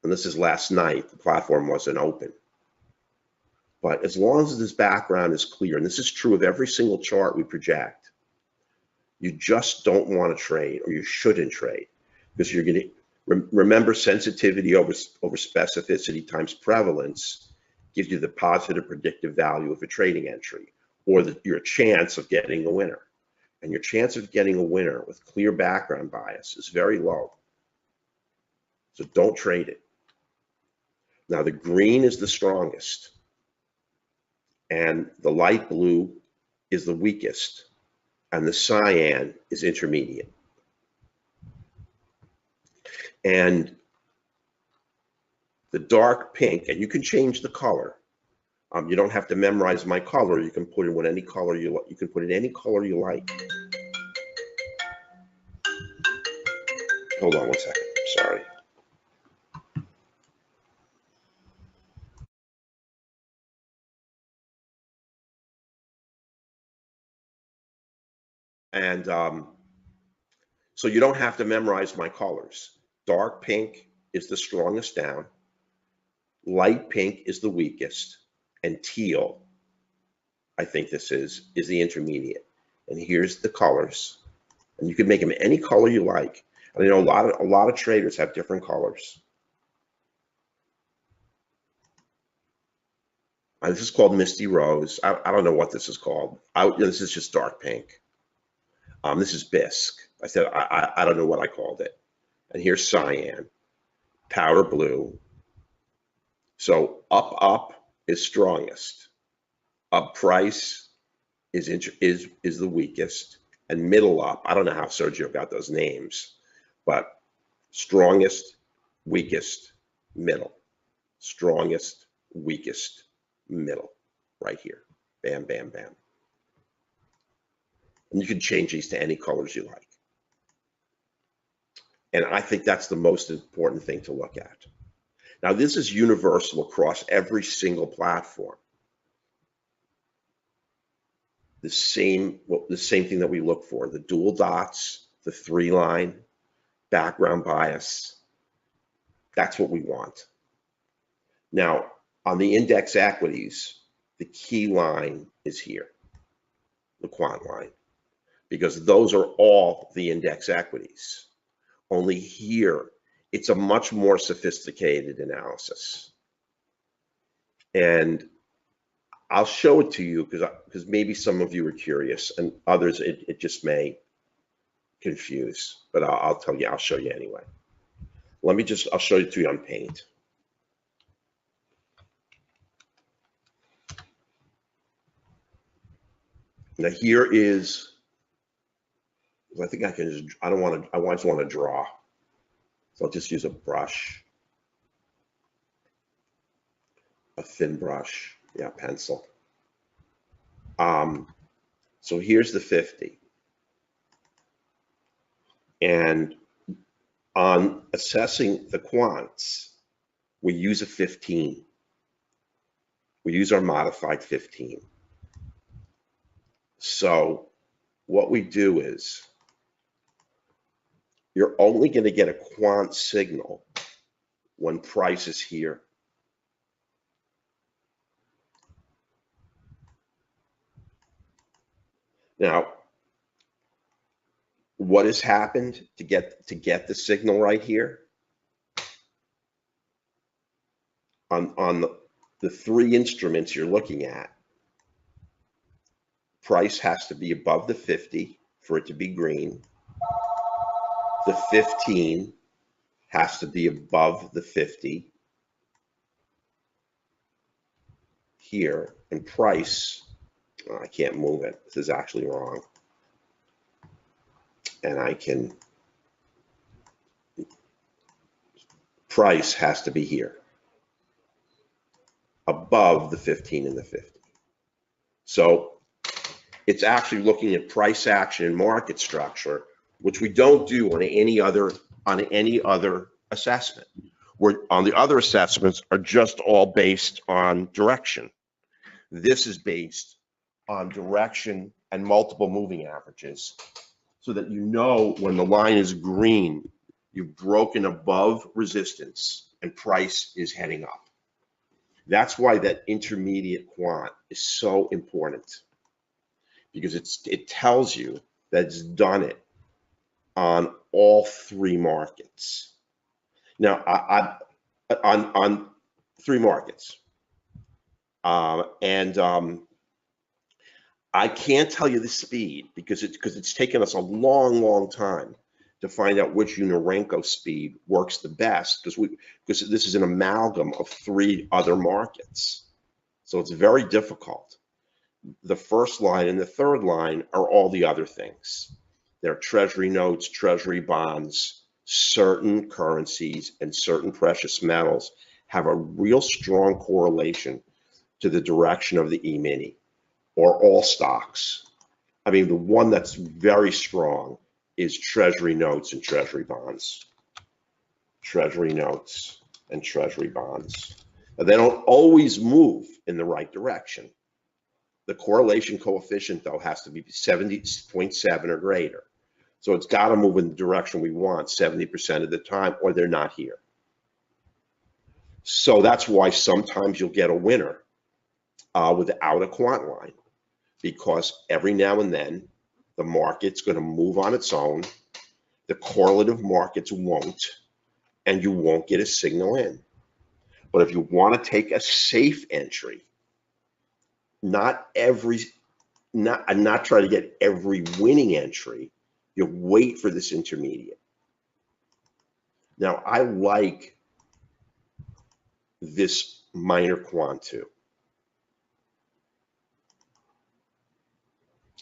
and this is last night, the platform wasn't open. But as long as this background is clear, and this is true of every single chart we project, you just don't want to trade, or you shouldn't trade, because you're going to remember sensitivity over specificity times prevalence gives you the positive predictive value of a trading entry, or your chance of getting a winner. And your chance of getting a winner with clear background bias is very low. So don't trade it. Now the green is the strongest, and the light blue is the weakest, and the cyan is intermediate. And the dark pink, and you can change the color. You don't have to memorize my color. You can put in any color you like. You can put in any color you like. Hold on 1 second. Sorry. And so you don't have to memorize my colors. Dark pink is the strongest down. Light pink is the weakest. And teal, I think this is the intermediate. And here's the colors. And you can make them any color you like. And I know a lot of traders have different colors. This is called Misty Rose. I don't know what this is called. This is just dark pink. This is bisque. I said I don't know what I called it. And here's cyan, powder blue. So up is strongest. Up price is the weakest, and middle up. I don't know how Sergio got those names, but strongest, weakest, middle. Strongest, weakest, middle, right here. Bam, bam, bam. And you can change these to any colors you like. And I think that's the most important thing to look at. Now, this is universal across every single platform. The same thing that we look for, the dual dots, the 3-line, background bias. That's what we want. Now, on the index equities, the key line is here, the quant line, because those are all the index equities. Only here, it's a much more sophisticated analysis. And I'll show it to you because maybe some of you are curious, and others it just may confuse, but I'll show you anyway. I'll show it to you on Paint. Now here is, I think I can just, I just want to draw. So I'll just use a brush, a thin brush, yeah, pencil. So here's the 50. And on assessing the quants, we use a 15. We use our modified 15. So what we do is, you're only going to get a quant signal when price is here. Now, what has happened to get the signal right here? On the 3 instruments you're looking at, price has to be above the 50 for it to be green. The 15 has to be above the 50 here, and price, oh, I can't move it. This is actually wrong. And price has to be here, above the 15 and the 50. So it's actually looking at price action and market structure, which we don't do on any other assessment. Where on the other assessments are just all based on direction. This is based on direction and multiple moving averages, so that you know when the line is green, you've broken above resistance and price is heading up. That's why that intermediate quant is so important, because it tells you that it's done it on all three markets. Now, on three markets. I can't tell you the speed because it's taken us a long time to find out which Uni-Renko speed works the best, because this is an amalgam of three other markets. So it's very difficult. The first line and the third line are all the other things. They're treasury notes, treasury bonds, certain currencies, and certain precious metals have a real strong correlation to the direction of the E-mini, or all stocks. I mean, the one that's very strong is treasury notes and treasury bonds. Treasury notes and treasury bonds. Now, they don't always move in the right direction. The correlation coefficient, though, has to be 70.7 or greater. So it's got to move in the direction we want 70% of the time, or they're not here. So that's why sometimes you'll get a winner without a quant line, because every now and then the market's going to move on its own, the correlative markets won't, and you won't get a signal in. But if you want to take a safe entry, not try to get every winning entry, you wait for this intermediate. Now, I like this minor quant too.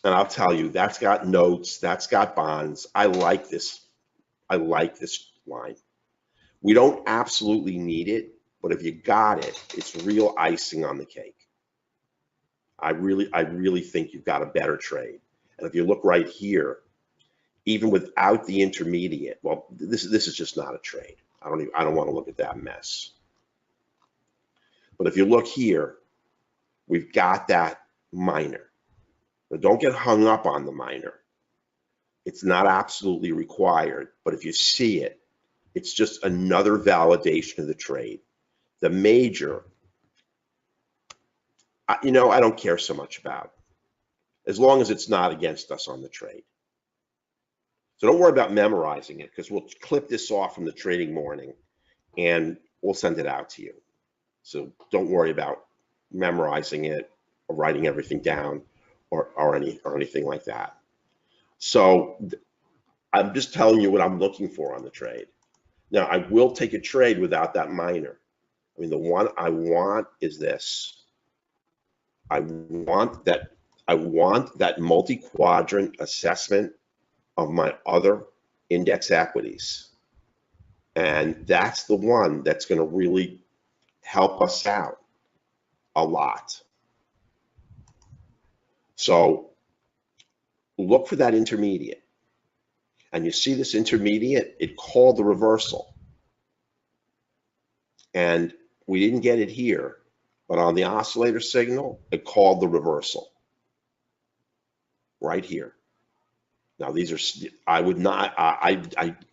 And I'll tell you, that's got notes, that's got bonds. I like this line. We don't absolutely need it, but if you got it, it's real icing on the cake. I really think you've got a better trade. And if you look right here, even without the intermediate, well, this is just not a trade. I don't want to look at that mess. But if you look here, we've got that minor. But don't get hung up on the minor. It's not absolutely required, but if you see it, it's just another validation of the trade. The major, I don't care so much about, as long as it's not against us on the trade. So don't worry about memorizing it, because we'll clip this off from the trading morning and we'll send it out to you. So don't worry about memorizing it or writing everything down or anything like that. So I'm just telling you what I'm looking for on the trade. Now, I will take a trade without that minor. I mean, the one I want is this. I want that multi-quadrant assessment of my other index equities. And that's the one that's going to really help us out a lot. So look for that intermediate. And you see this intermediate, it called the reversal. And we didn't get it here, but on the oscillator signal, it called the reversal right here. Now these are, I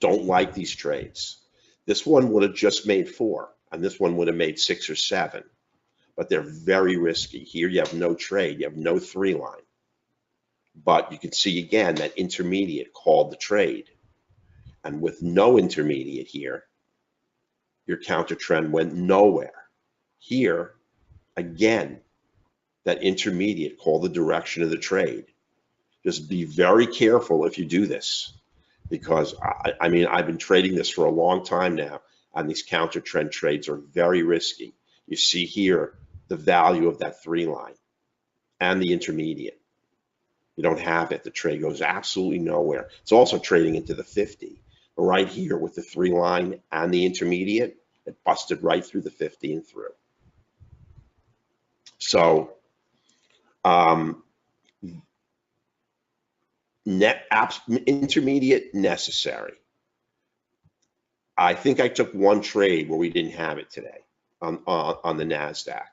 don't like these trades. This one would have just made 4, and this one would have made 6 or 7, but they're very risky. Here you have no trade, you have no 3 line. But you can see again that intermediate called the trade. And with no intermediate here, your counter trend went nowhere. Here, again, that intermediate called the direction of the trade. Just be very careful if you do this, because I mean, I've been trading this for a long time now, and these counter trend trades are very risky. You see here the value of that 3 line and the intermediate. You don't have it. The trade goes absolutely nowhere. It's also trading into the 50. But right here with the 3 line and the intermediate, it busted right through the 50 and through. So intermediate necessary. I think I took one trade where we didn't have it today on the Nasdaq.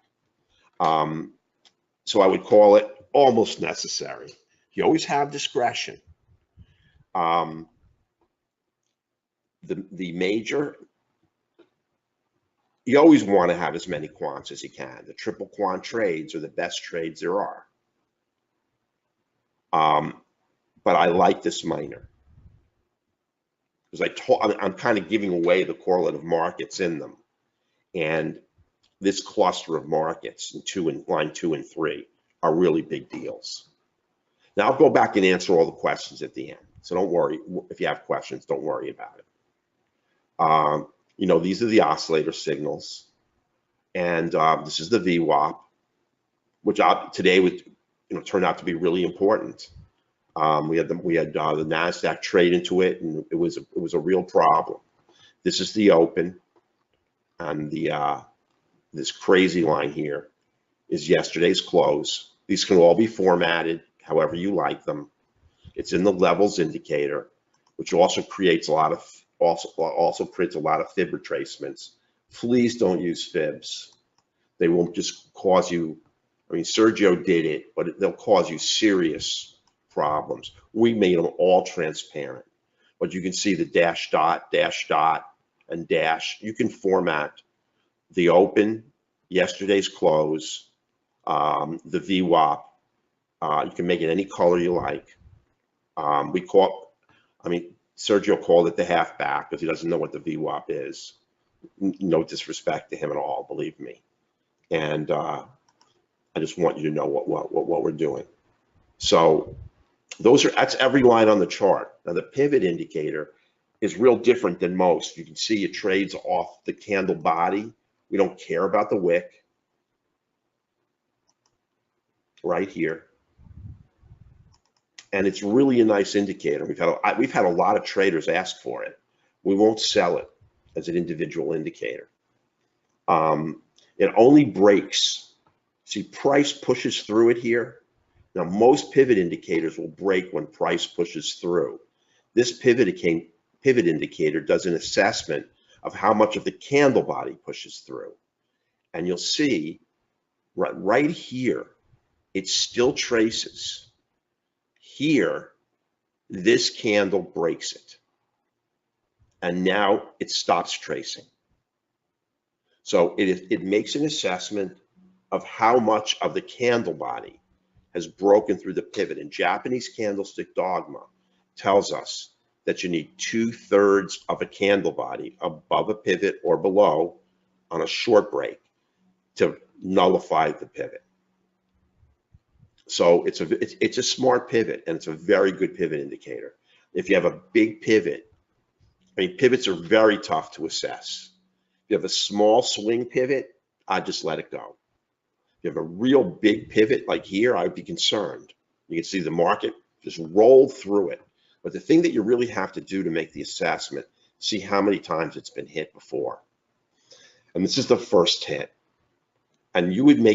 So I would call it almost necessary. You always have discretion. The major You always want to have as many quants as you can. The triple quant trades are the best trades there are. But I like this minor because I'm kind of giving away the correlative markets in them. And this cluster of markets in line 2 and 3 are really big deals. Now I'll go back and answer all the questions at the end. So don't worry. If you have questions, don't worry about it. You know, these are the oscillator signals. And this is the VWAP, which today would, turned out to be really important. We had the Nasdaq trade into it, and it was a real problem. This is the open, and this crazy line here is yesterday's close. These can all be formatted however you like them. It's in the levels indicator, which also creates a lot of prints a lot of fib retracements. Please don't use fibs. They will just cause you. I mean, Sergio did it, but they'll cause you serious problems. We made them all transparent, but you can see the dash dot, and dash. You can format the open, yesterday's close, the VWAP. You can make it any color you like. Sergio called it the halfback because he doesn't know what the VWAP is. No disrespect to him at all, believe me. And I just want you to know what we're doing. So that's every line on the chart. Now the pivot indicator is real different than most. You can see it trades off the candle body. We don't care about the wick. Right here. And it's really a nice indicator. We've had a lot of traders ask for it. We won't sell it as an individual indicator. It only breaks. See, price pushes through it here. Now, most pivot indicators will break when price pushes through. This pivot indicator does an assessment of how much of the candle body pushes through. And you'll see right here, it still traces. Here, this candle breaks it. And now it stops tracing. So it makes an assessment of how much of the candle body has broken through the pivot. And Japanese candlestick dogma tells us that you need 2/3 of a candle body above a pivot or below on a short break to nullify the pivot. So it's a smart pivot, and it's a very good pivot indicator. If you have a big pivot, pivots are very tough to assess. If you have a small swing pivot, I'd just let it go. If you have a real big pivot like here, I'd be concerned. You can see the market just rolled through it. But the thing that you really have to do to make the assessment, see how many times it's been hit before. And this is the first hit. And you would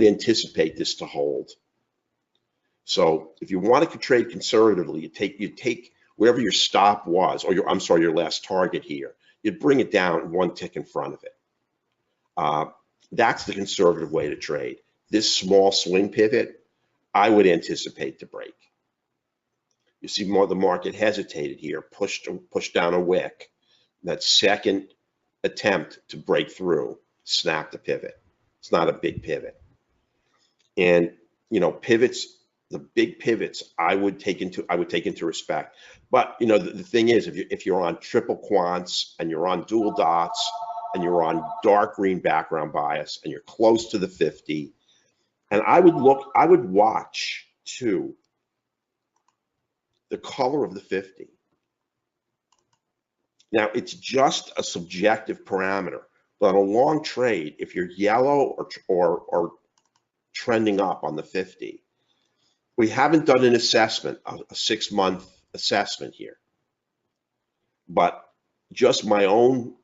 anticipate this to hold. So if you want to trade conservatively, you take wherever your stop was, or your last target here, you'd bring it down one tick in front of it. That's the conservative way to trade. This small swing pivot, I would anticipate to break. You see the market hesitated here, pushed down a wick. That second attempt to break through, snap the pivot. It's not a big pivot. And pivots, the big pivots, I would take into respect. But the thing is, if you're on triple quants and you're on dual dots and you're on dark green background bias and you're close to the 50, and I would watch too the color of the 50. Now it's just a subjective parameter, but on a long trade, if you're yellow or trending up on the 50, we haven't done an assessment, a 6-month assessment here, but just my own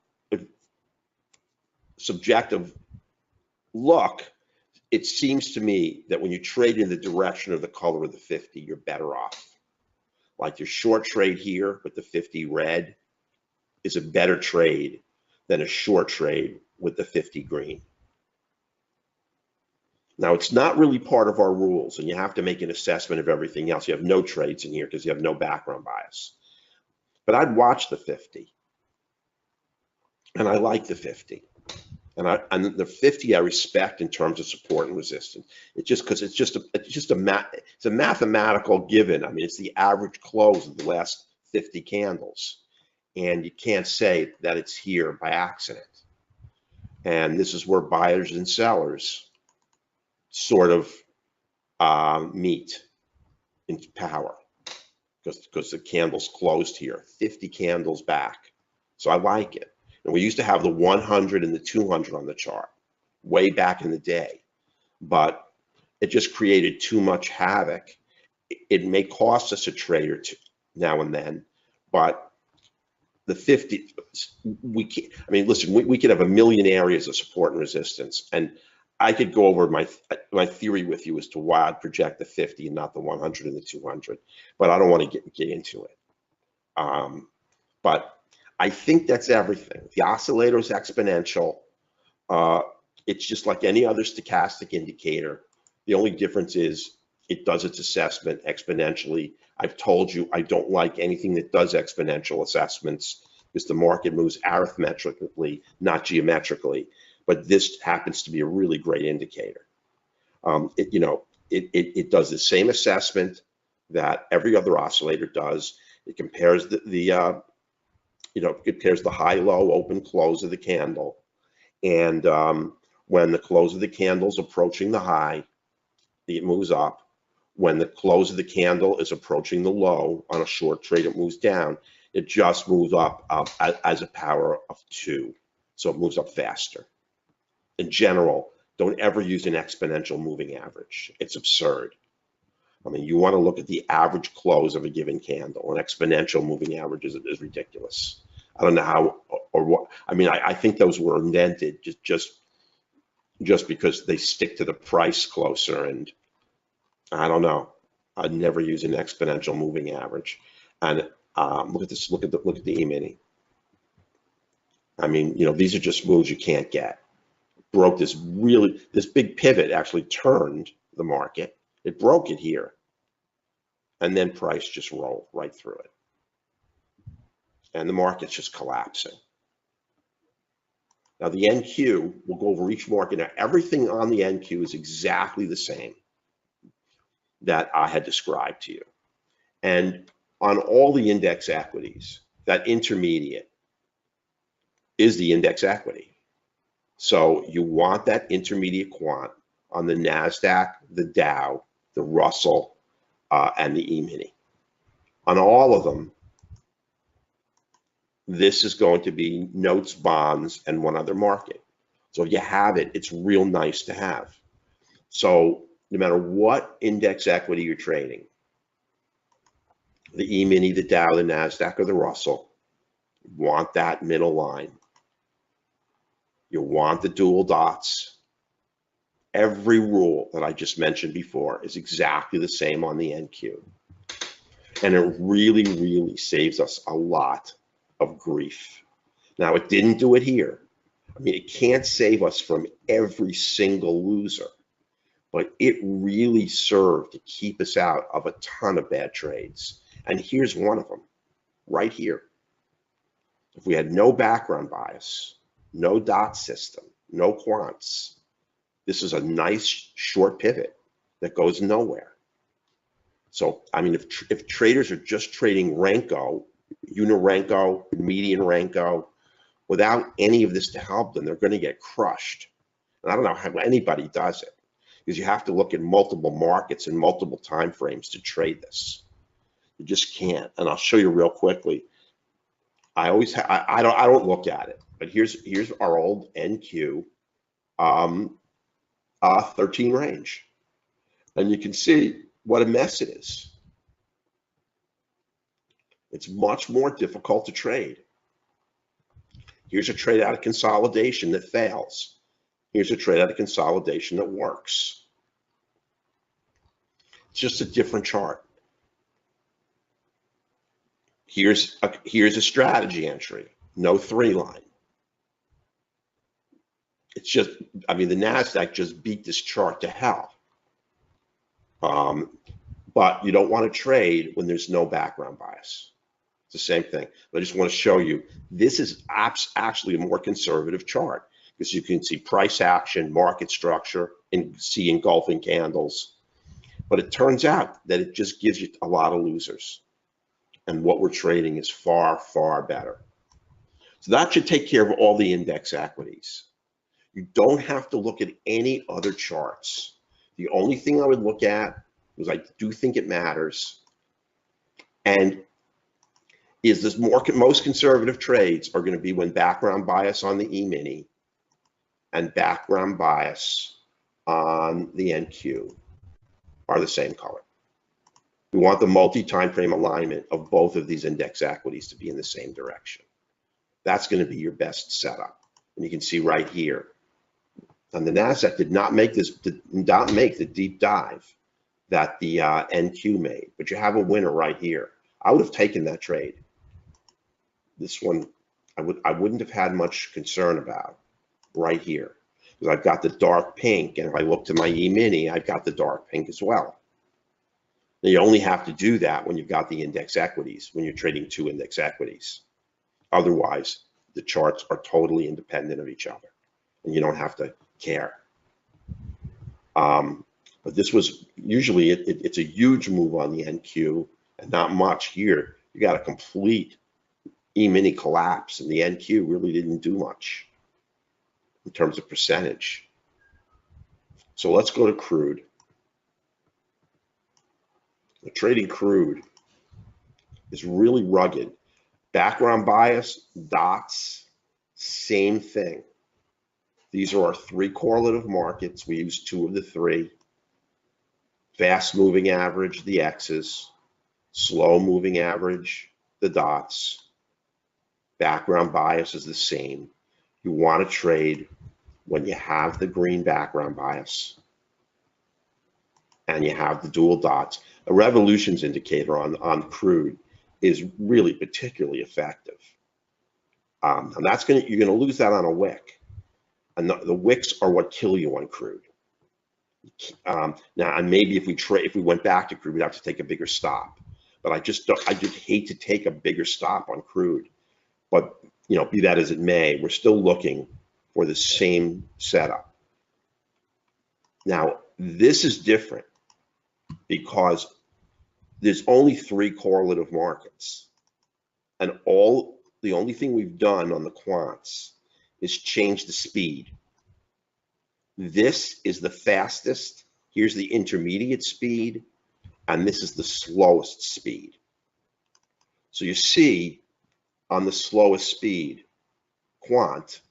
subjective look, it seems to me that when you trade in the direction of the color of the 50, you're better off. Like your short trade here with the 50 red is a better trade than a short trade with the 50 green. Now, it's not really part of our rules, and you have to make an assessment of everything else. You have no trades in here because you have no background bias. But I'd watch the 50, and I like the 50. And the 50 I respect in terms of support and resistance. It's just because it's a mathematical given. I mean, it's the average close of the last 50 candles, and you can't say that it's here by accident. And this is where buyers and sellers sort of meet in power, because the candles closed here, 50 candles back. So I like it. And we used to have the 100 and the 200 on the chart way back in the day, but it just created too much havoc. It may cost us a trade or two now and then, but the 50, we can't, I mean, listen, we could have a million areas of support and resistance, and I could go over my theory with you as to why I'd project the 50 and not the 100 and the 200, but I don't want to get into it. But I think that's everything. The oscillator is exponential. It's just like any other stochastic indicator. The only difference is it does its assessment exponentially. I've told you I don't like anything that does exponential assessments because the market moves arithmetically, not geometrically. But this happens to be a really great indicator. It does the same assessment that every other oscillator does. It compares it compares the high-low open close of the candle, and when the close of the candle is approaching the high, it moves up. When the close of the candle is approaching the low on a short trade, it moves down. It just moves up as a power of 2, so it moves up faster. In general, don't ever use an exponential moving average. It's absurd. I mean, you want to look at the average close of a given candle. An exponential moving average is ridiculous. I don't know how or what. I mean, I think those were invented just because they stick to the price closer, and I don't know. I'd never use an exponential moving average. And look at this. Look at the E-mini. I mean, these are just moves you can't get. Broke this big pivot, actually turned the market. It broke it here, and then price just rolled right through it, and the market's just collapsing. Now the NQ, we'll go over each market. Now everything on the NQ is exactly the same that I had described to you, and on all the index equities, that intermediate is the index equity. So you want that intermediate quant on the Nasdaq, the Dow, the Russell, and the E-mini. On all of them, this is going to be notes, bonds, and one other market. So if you have it, it's real nice to have. So no matter what index equity you're trading, the E-mini, the Dow, the Nasdaq, or the Russell, you want that middle line. You want the dual dots. Every rule that I just mentioned before is exactly the same on the NQ. And it really, really saves us a lot of grief. Now, it didn't do it here. I mean, it can't save us from every single loser, but it really served to keep us out of a ton of bad trades. And here's one of them, right here. If we had no background bias, no dot system, no quants, this is a nice short pivot that goes nowhere. So, I mean, if traders are just trading Renko, Uni-Renko, median Renko, without any of this to help them, they're going to get crushed. And I don't know how anybody does it, because you have to look at multiple markets and multiple time frames to trade this. You just can't. And I'll show you real quickly. I don't look at it, but here's our old NQ 13 range, and you can see what a mess it is. It's much more difficult to trade. Here's a trade out of consolidation that fails. Here's a trade out of consolidation that works. It's just a different chart. Here's a strategy entry, no 3 line. It's just, I mean, the Nasdaq just beat this chart to hell. But you don't want to trade when there's no background bias. It's the same thing. I just want to show you, this is actually a more conservative chart, because you can see price action, market structure, and see engulfing candles. But it turns out that it just gives you a lot of losers. And what we're trading is far, far better. So that should take care of all the index equities. You don't have to look at any other charts. The only thing I would look at, because I do think it matters, and is this most conservative trades are going to be when background bias on the E-mini and background bias on the NQ are the same color. We want the multi-time frame alignment of both of these index equities to be in the same direction. That's going to be your best setup. And you can see right here, and the Nasdaq did not make the deep dive that the NQ made, but you have a winner right here. I would have taken that trade. This one, I wouldn't have had much concern about right here, because I've got the dark pink, and if I look to my E-mini, I've got the dark pink as well. Now, you only have to do that when you've got the index equities, when you're trading two index equities. Otherwise, the charts are totally independent of each other, and you don't have to care. But this was usually, it's a huge move on the NQ, and not much here. You got a complete E-mini collapse, and the NQ really didn't do much in terms of percentage. So let's go to crude. The trading crude is really rugged. Background bias, dots, same thing. These are our three correlative markets. We use two of the three. Fast moving average, the X's. Slow moving average, the dots. Background bias is the same. You want to trade when you have the green background bias and you have the dual dots. A revolutions indicator on crude is really particularly effective. And that's you're going to lose that on a wick. And the wicks are what kill you on crude. Now, and maybe if we went back to crude, we'd have to take a bigger stop. But I just hate to take a bigger stop on crude. But be that as it may, we're still looking for the same setup. Now, this is different because there's only three correlative markets, and the only thing we've done on the quants is change the speed. This is the fastest. Here's the intermediate speed, and this is the slowest speed. So you see on the slowest speed quant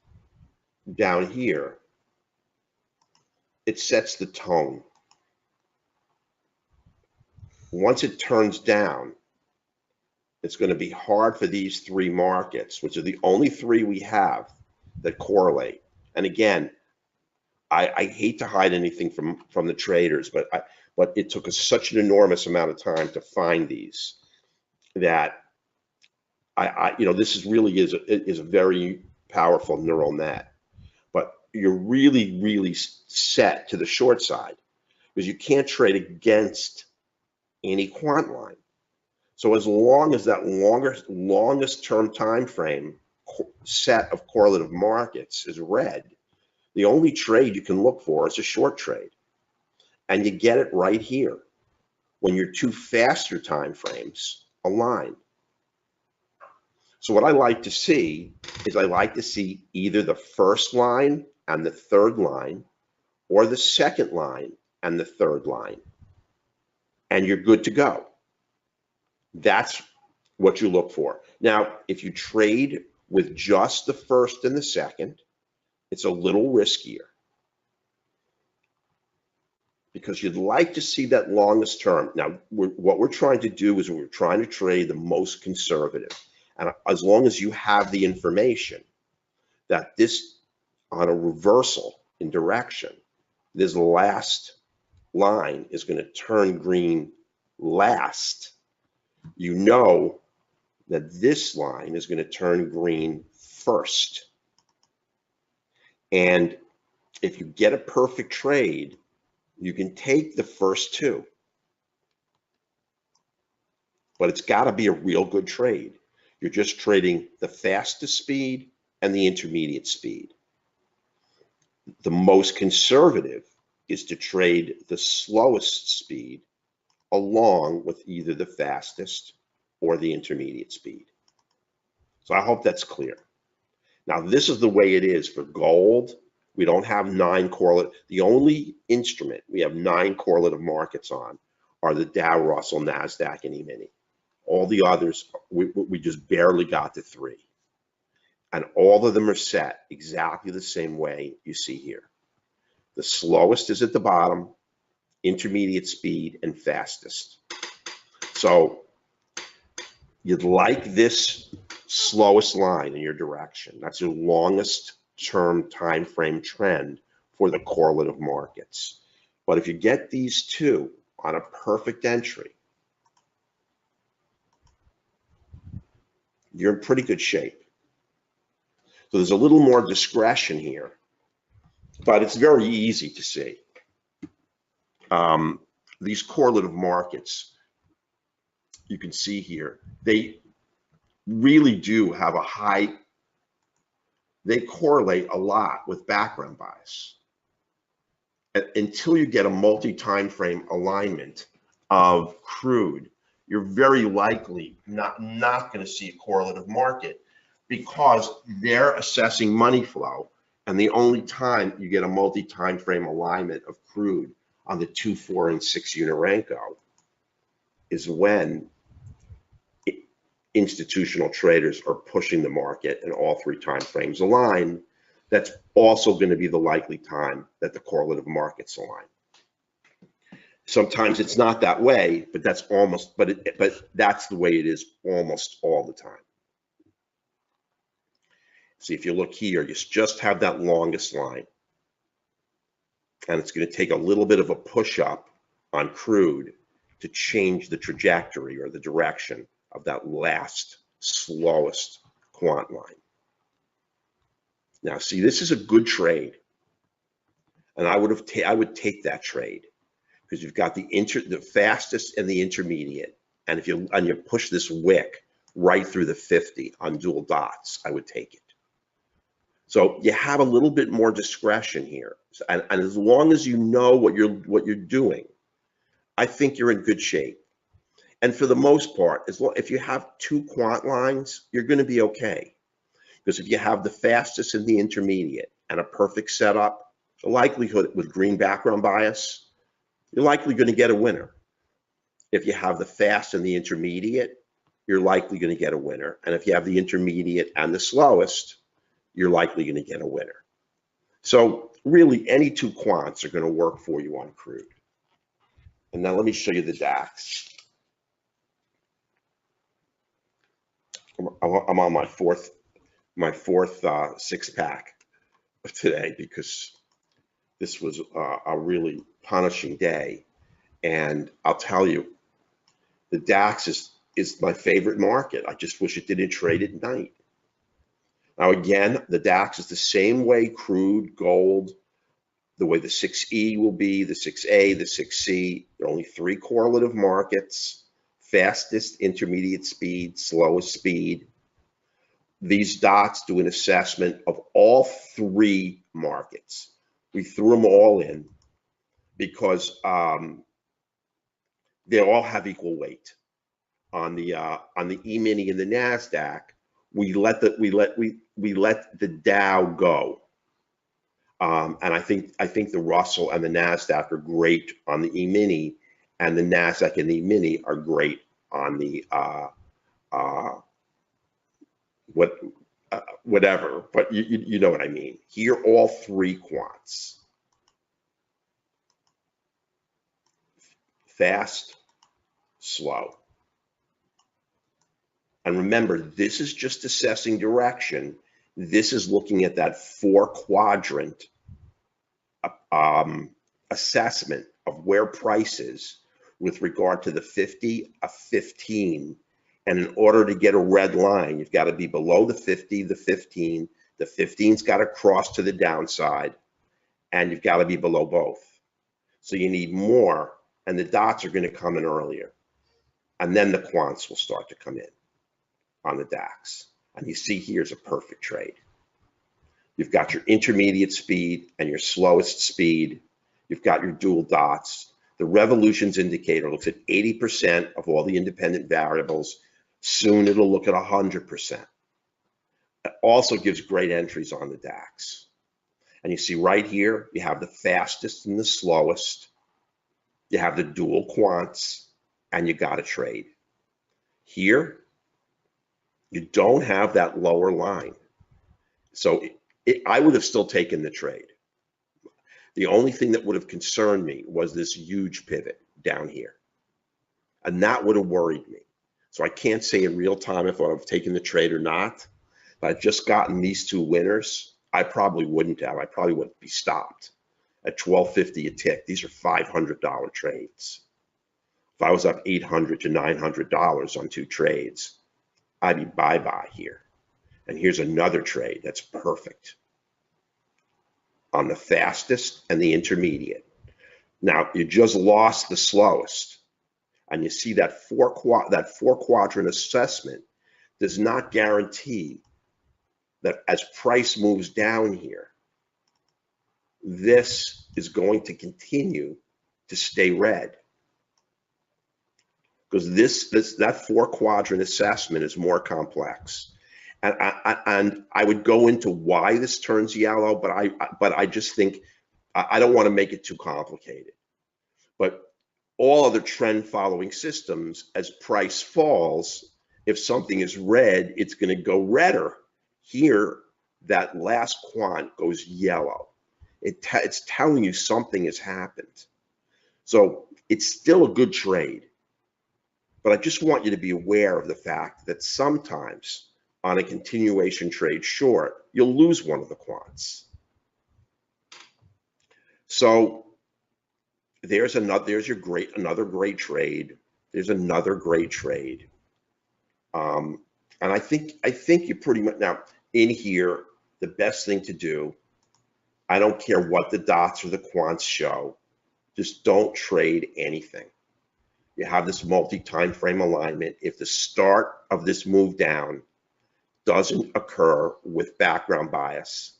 down here, it sets the tone. Once it turns down, it's going to be hard for these three markets, which are the only three we have that correlate. And again, I hate to hide anything from the traders, but it took us such an enormous amount of time to find these that this is a very powerful neural net. But you're really, really set to the short side because you can't trade against any quant line. So as long as that longest term time frame set of correlative markets is red, the only trade you can look for is a short trade. And you get it right here when your two faster time frames align. So what I like to see is I like to see either the first line and the third line or the second line and the third line. And you're good to go. That's what you look for. Now, if you trade with just the first and the second, it's a little riskier because you'd like to see that longest term. Now, what we're trying to do is we're trying to trade the most conservative. And as long as you have the information that this, on a reversal in direction, this last line is going to turn green last, you know that this line is going to turn green first. And if you get a perfect trade, you can take the first two. But it's got to be a real good trade. You're just trading the fastest speed and the intermediate speed. The most conservative is to trade the slowest speed along with either the fastest or the intermediate speed. So I hope that's clear. Now, this is the way it is for gold. We don't have 9 correlative. The only instrument we have 9 correlative markets on are the Dow, Russell, Nasdaq, and E-mini. All the others, we just barely got to 3. And all of them are set exactly the same way you see here. The slowest is at the bottom, intermediate speed, and fastest. So you'd like this slowest line in your direction. That's your longest term time frame trend for the correlative markets. But if you get these two on a perfect entry, you're in pretty good shape. So there's a little more discretion here, but it's very easy to see. These correlative markets, you can see here, they really do have a high, they correlate a lot with background bias. Until you get a multi-time frame alignment of crude, you're very likely not going to see a correlative market, because they're assessing money flow, and the only time you get a multi-time frame alignment of crude on the 2, 4, and 6 Uni-Renko is when institutional traders are pushing the market and all 3 time frames align. That's also going to be the likely time that the correlative markets align. Sometimes it's not that way, but that's almost, but that's the way it is almost all the time. See, if you look here, you just have that longest line, and it's going to take a little bit of a push up on crude to change the trajectory or the direction of that last slowest quant line. Now, see, this is a good trade, and I would take that trade, because you've got the fastest and the intermediate, and if you push this wick right through the 50 on dual dots, I would take it. So you have a little bit more discretion here, and as long as you know what you're doing, I think you're in good shape. And for the most part, if you have 2 quant lines, you're going to be okay. Because if you have the fastest and the intermediate and a perfect setup, the likelihood with green background bias, you're likely going to get a winner. If you have the fast and the intermediate, you're likely going to get a winner. And if you have the intermediate and the slowest, you're likely going to get a winner. So really, any 2 quants are going to work for you on crude. And now let me show you the DAX. I'm on my fourth 6-pack today, because this was a really punishing day. And I'll tell you, the DAX is my favorite market. I just wish it didn't trade at night. Now again, the DAX is the same way crude, gold, the way the 6E will be, the 6A, the 6C. There are only 3 correlative markets: fastest, intermediate speed, slowest speed. These dots do an assessment of all 3 markets. We threw them all in because they all have equal weight. On the E-mini and the Nasdaq, we let the Dow go, and I think the Russell and the Nasdaq are great on the E-mini, and the Nasdaq and the E-mini are great on the whatever. But you know what I mean. Here, all 3 quants: fast, slow. And remember, this is just assessing direction. This is looking at that 4-quadrant assessment of where price is with regard to the 50, a 15. And in order to get a red line, you've got to be below the 50, the 15. The 15's got to cross to the downside, and you've got to be below both. So you need more, and the dots are going to come in earlier. And then the quants will start to come in on the DAX. And you see here's a perfect trade. You've got your intermediate speed and your slowest speed. You've got your dual dots. The revolutions indicator looks at 80% of all the independent variables. Soon it'll look at 100%. It also gives great entries on the DAX. And you see right here, you have the fastest and the slowest. You have the dual quants, and you got to trade. Here, you don't have that lower line. So I would have still taken the trade. The only thing that would have concerned me was this huge pivot down here. And that would have worried me. So I can't say in real time if I would have taken the trade or not. If I'd just gotten these two winners, I probably wouldn't have. I probably would be stopped at $12.50 a tick. These are $500 trades. If I was up $800 to $900 on two trades, I'd be bye-bye here. And here's another trade that's perfect on the fastest and the intermediate. Now, you just lost the slowest. And you see that four quadrant assessment does not guarantee that as price moves down here, this is going to continue to stay red. Because that four quadrant assessment is more complex. And I would go into why this turns yellow, but I just think I don't want to make it too complicated. But all other trend following systems, as price falls, if something is red, it's going to go redder. Here, that last quant goes yellow. It's telling you something has happened. So it's still a good trade. But I just want you to be aware of the fact that sometimes on a continuation trade short, you'll lose one of the quants. So there's another great trade. There's another great trade. And I think you pretty much now in here, the best thing to do, I don't care what the dots or the quants show, just don't trade anything. You have this multi-time frame alignment. If the start of this move down doesn't occur with background bias,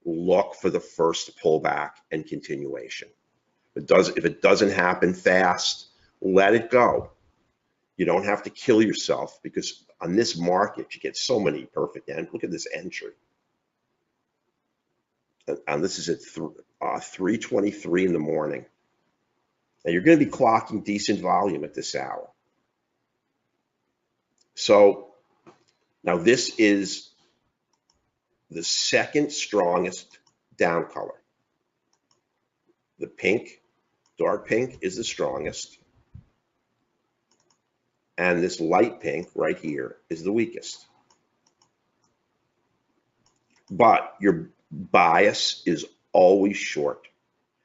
look for the first pullback and continuation. If it doesn't happen fast, let it go. You don't have to kill yourself because on this market, you get so many perfect ends. Look at this entry. And this is at 3:23 in the morning. And you're going to be clocking decent volume at this hour. So now this is the second strongest down color. The pink, dark pink is the strongest. And this light pink right here is the weakest. But your bias is always short.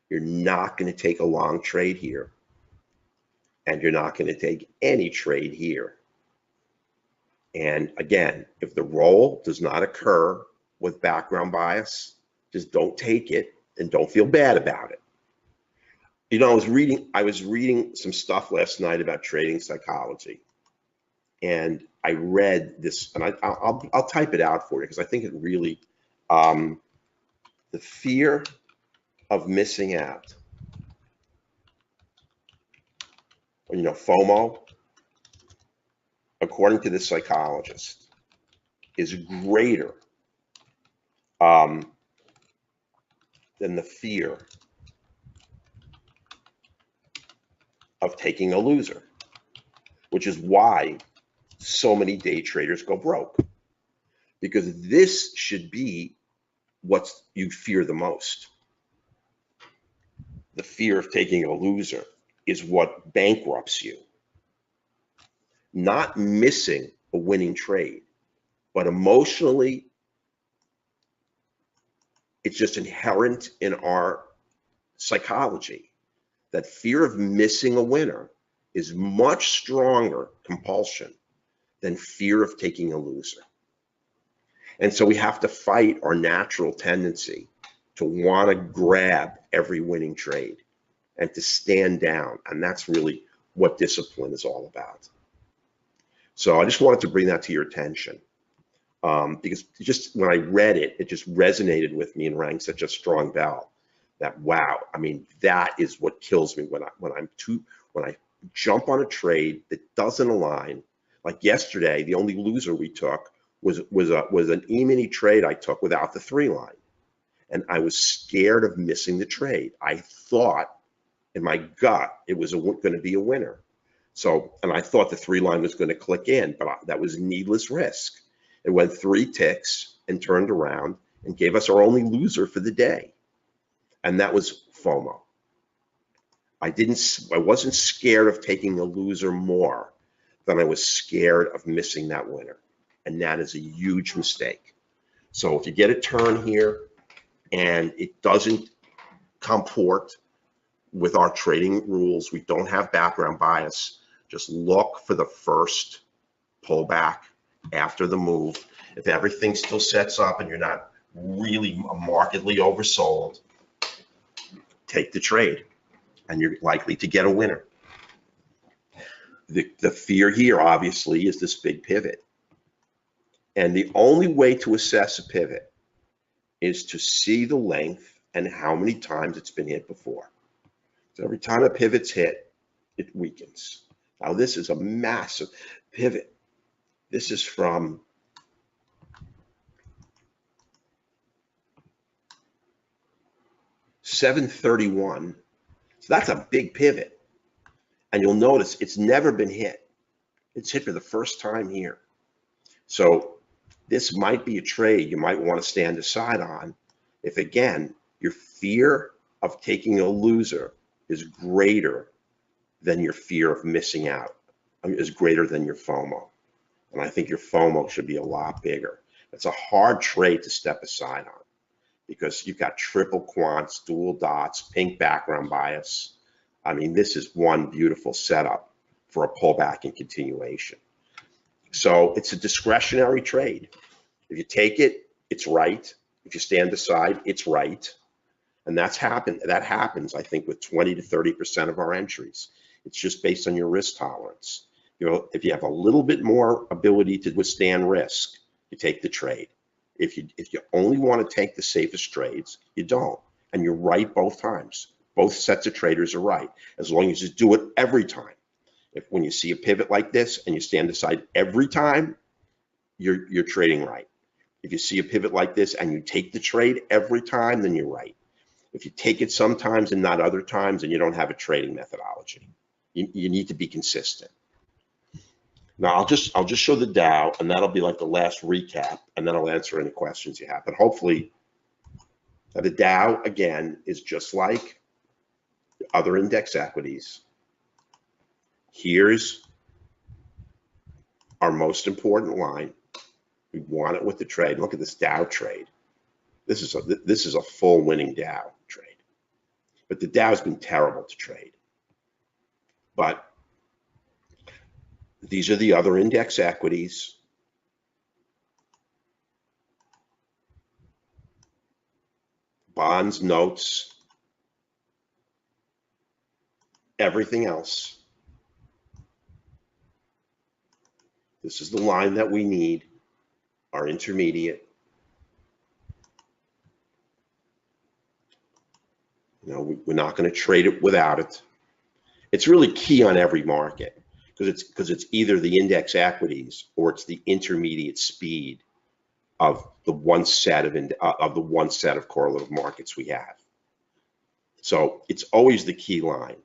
You're not going to take a long trade here. And you're not going to take any trade here. And again, if the roll does not occur with background bias, just don't take it and don't feel bad about it. You know, I was reading some stuff last night about trading psychology. And I read this, and I'll type it out for you because I think it really, the fear of missing out. You know, FOMO, according to this psychologist, is greater than the fear of taking a loser, which is why so many day traders go broke, because this should be what you fear the most. The fear of taking a loser is what bankrupts you. Not missing a winning trade, but emotionally, it's just inherent in our psychology that fear of missing a winner is much stronger compulsion than fear of taking a loser. And so we have to fight our natural tendency to want to grab every winning trade and to stand down. And that's really what discipline is all about. So I just wanted to bring that to your attention. because just when I read it, it just resonated with me and rang such a strong bell that, wow, I mean, that is what kills me when I jump on a trade that doesn't align. Like yesterday, the only loser we took was an E-mini trade I took without the 3 line. And I was scared of missing the trade. I thought in my gut it was going to be a winner. So, and I thought the 3 line was going to click in, but that was needless risk. It went 3 ticks and turned around and gave us our only loser for the day. And that was FOMO. I wasn't scared of taking a loser more than I was scared of missing that winner. And that is a huge mistake. So if you get a turn here and it doesn't comport with our trading rules, we don't have background bias, just look for the first pullback after the move. If everything still sets up and you're not really markedly oversold, take the trade and you're likely to get a winner. The fear here obviously is this big pivot. And the only way to assess a pivot is to see the length and how many times it's been hit before. So every time a pivot's hit, it weakens. Now this is a massive pivot. This is from $731. So that's a big pivot. And you'll notice it's never been hit. It's hit for the first time here. So this might be a trade you might want to stand aside on if, again, your fear of taking a loser is greater than your fear of missing out, is greater than your FOMO. And I think your FOMO should be a lot bigger. It's a hard trade to step aside on because you've got triple quants, dual dots, pink background bias. I mean, this is one beautiful setup for a pullback and continuation. So it's a discretionary trade. If you take it, it's right. If you stand aside, it's right. And that happens, I think, with 20 to 30% of our entries. It's just based on your risk tolerance. You know, if you have a little bit more ability to withstand risk, you take the trade. If you only want to take the safest trades, you don't. And you're right both times. Both sets of traders are right, as long as you do it every time. When you see a pivot like this and you stand aside every time, you're trading right. If you see a pivot like this and you take the trade every time, then you're right. If you take it sometimes and not other times, then you don't have a trading methodology. You need to be consistent. Now I'll just show the Dow, and that'll be like the last recap, and then I'll answer any questions you have. But hopefully, the Dow again is just like other index equities. Here's our most important line. We want it with the trade. Look at this Dow trade. This is a full winning Dow trade. But the Dow's been terrible to trade. But these are the other index equities. Bonds, notes, everything else. This is the line that we need, our intermediate. You know, we're not going to trade it without it. It's really key on every market because it's either the index equities or it's the intermediate speed of the one set of correlative markets we have. So it's always the key line.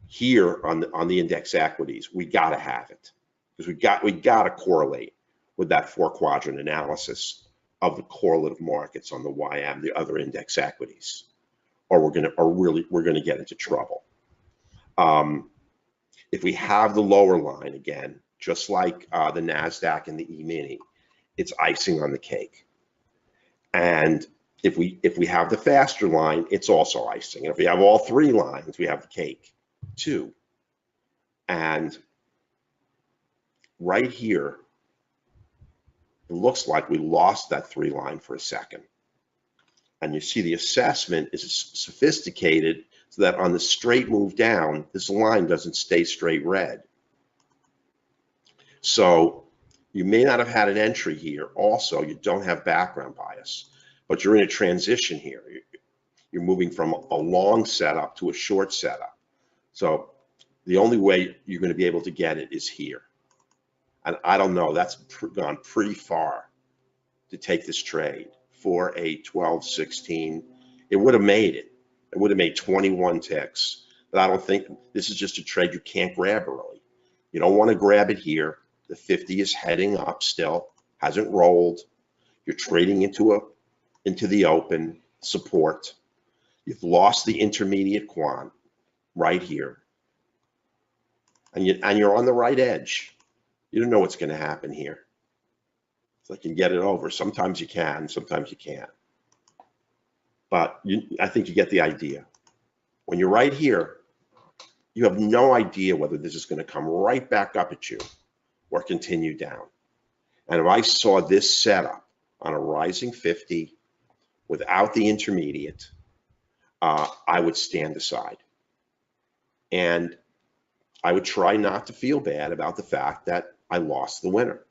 Here on the index equities, we got to have it because we got to correlate with that 4-quadrant analysis of the correlative markets on the YM, the other index equities, or we're gonna get into trouble. If we have the lower line again, just like the Nasdaq and the E-mini, it's icing on the cake. And if we have the faster line, it's also icing. And if we have all 3 lines, we have the cake too. And right here, it looks like we lost that 3 line for a second. And you see the assessment is sophisticated so that on the straight move down, this line doesn't stay straight red. So You may not have had an entry here. Also, you don't have background bias, but you're in a transition here. You're moving from a long setup to a short setup. So the only way you're going to be able to get it is here. And I don't know, that's gone pretty far to take this trade. 4, 8, 12, 16. It would have made it. It would have made 21 ticks. But I don't think this is just a trade you can't grab early. You don't want to grab it here. The 50 is heading up still, hasn't rolled. You're trading into the open support. You've lost the intermediate quant right here. And you're on the right edge. You don't know what's going to happen here. So I can get it over. Sometimes you can, sometimes you can't. But I think you get the idea. When you're right here, you have no idea whether this is going to come right back up at you or continue down. And if I saw this setup on a rising 50 without the intermediate, I would stand aside. And I would try not to feel bad about the fact that I lost the winner.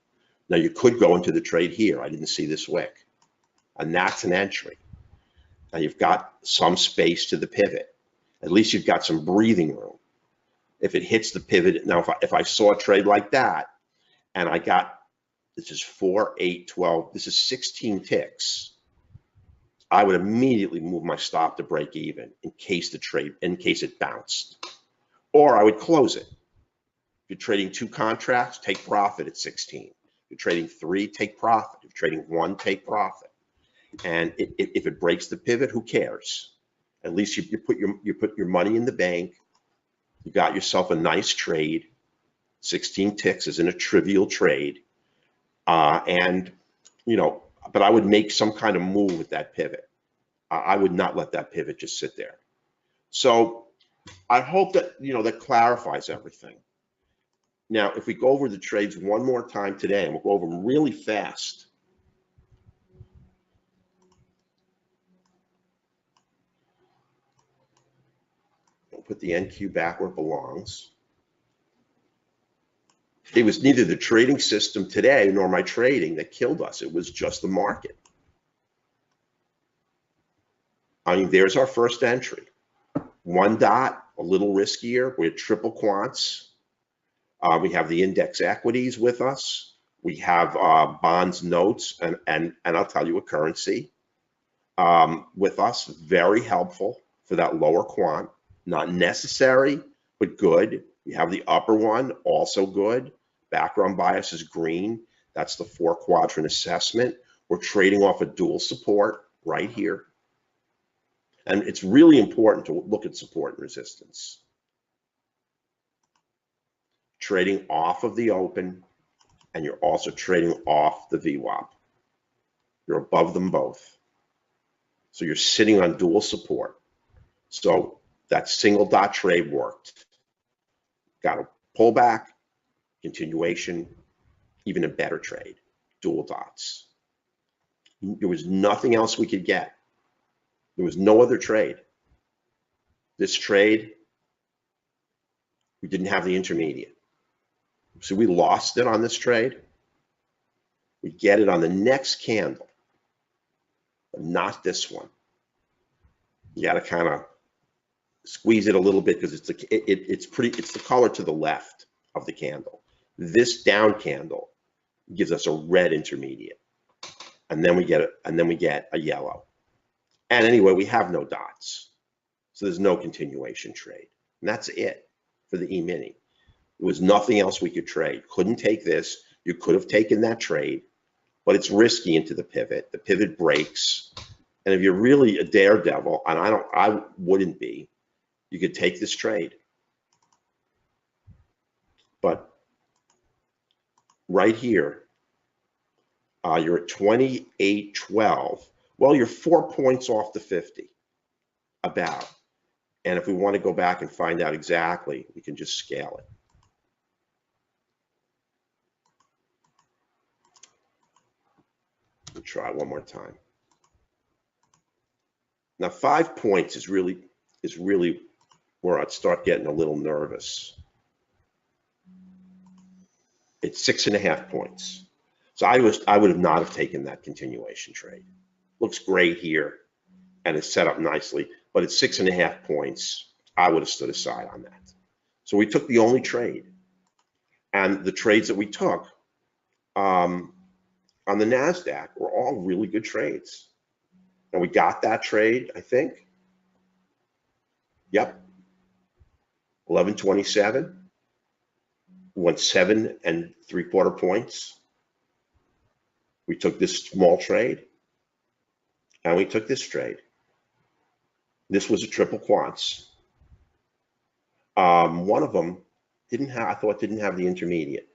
Now you could go into the trade here. I didn't see this wick. And that's an entry. Now you've got some space to the pivot. At least you've got some breathing room. If it hits the pivot, now if I saw a trade like that, and I got, this is 4, 8, 12, this is 16 ticks, I would immediately move my stop to break even in case it bounced. Or I would close it. If you're trading 2 contracts, take profit at 16. If you're trading 3, take profit. If you're trading 1, take profit. And if it breaks the pivot, who cares? At least you put your money in the bank. You got yourself a nice trade. 16 ticks isn't a trivial trade. And, you know, but I would make some kind of move with that pivot. I would not let that pivot just sit there. So I hope that, you know, that clarifies everything. Now, if we go over the trades one more time today, and we'll go over them really fast. We'll put the NQ back where it belongs. It was neither the trading system today nor my trading that killed us. It was just the market. I mean, there's our first entry. 1 dot, a little riskier. We had triple quants. We have the index equities with us. We have bonds, notes, and I'll tell you a currency with us. Very helpful for that lower quant. Not necessary, but good. We have the upper one, also good. Background bias is green. That's the 4-quadrant assessment. We're trading off a dual support right here. And it's really important to look at support and resistance. Trading off of the open, and you're also trading off the VWAP. You're above them both. So you're sitting on dual support. So that single dot trade worked. Got a pullback, continuation, even a better trade, dual dots. There was nothing else we could get. There was no other trade. This trade, we didn't have the intermediate. So we lost it on this trade. We get it on the next candle, but not this one. You got to kind of squeeze it a little bit because it's the color to the left of the candle. This down candle gives us a red intermediate, and then we get a yellow. And anyway, we have no dots, so there's no continuation trade, and that's it for the E-mini. There was nothing else we could trade. Couldn't take this. You could have taken that trade, but it's risky into the pivot. The pivot breaks, and if you're really a daredevil, and I wouldn't be, you could take this trade. But right here, you're at 28.12. Well, you're 4 points off the 50, about. And if we want to go back and find out exactly, we can just scale it. We'll try one more time. Now 5 points is really where I'd start getting a little nervous. It's 6.5 points. So I would have not have taken that continuation trade. Looks great here and it's set up nicely, but it's 6.5 points. I would have stood aside on that. So we took the only trade, and the trades that we took on the Nasdaq were all really good trades. And we got that trade, I think. Yep. 11.27. Went 7 3/4 points. We took this small trade, and we took this trade. This was a triple quants. One of them I thought didn't have the intermediate,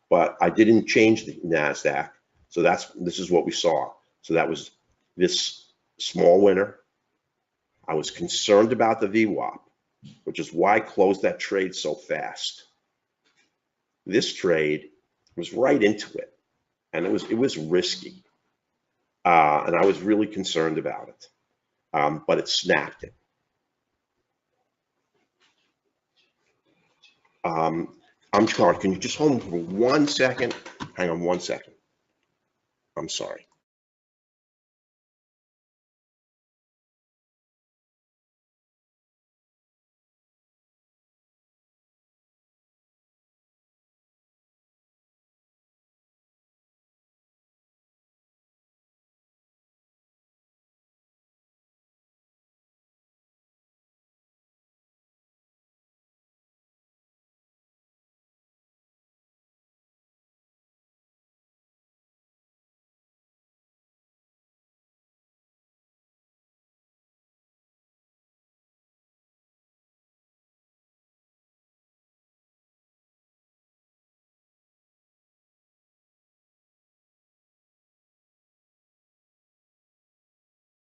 but I didn't change the Nasdaq, so this is what we saw. So that was this small winner. I was concerned about the VWAP, which is why I closed that trade so fast. This trade was right into it, and it was risky, and I was really concerned about it, but it snapped it. I'm sorry, can you just hold me for 1 second? Hang on 1 second. I'm sorry.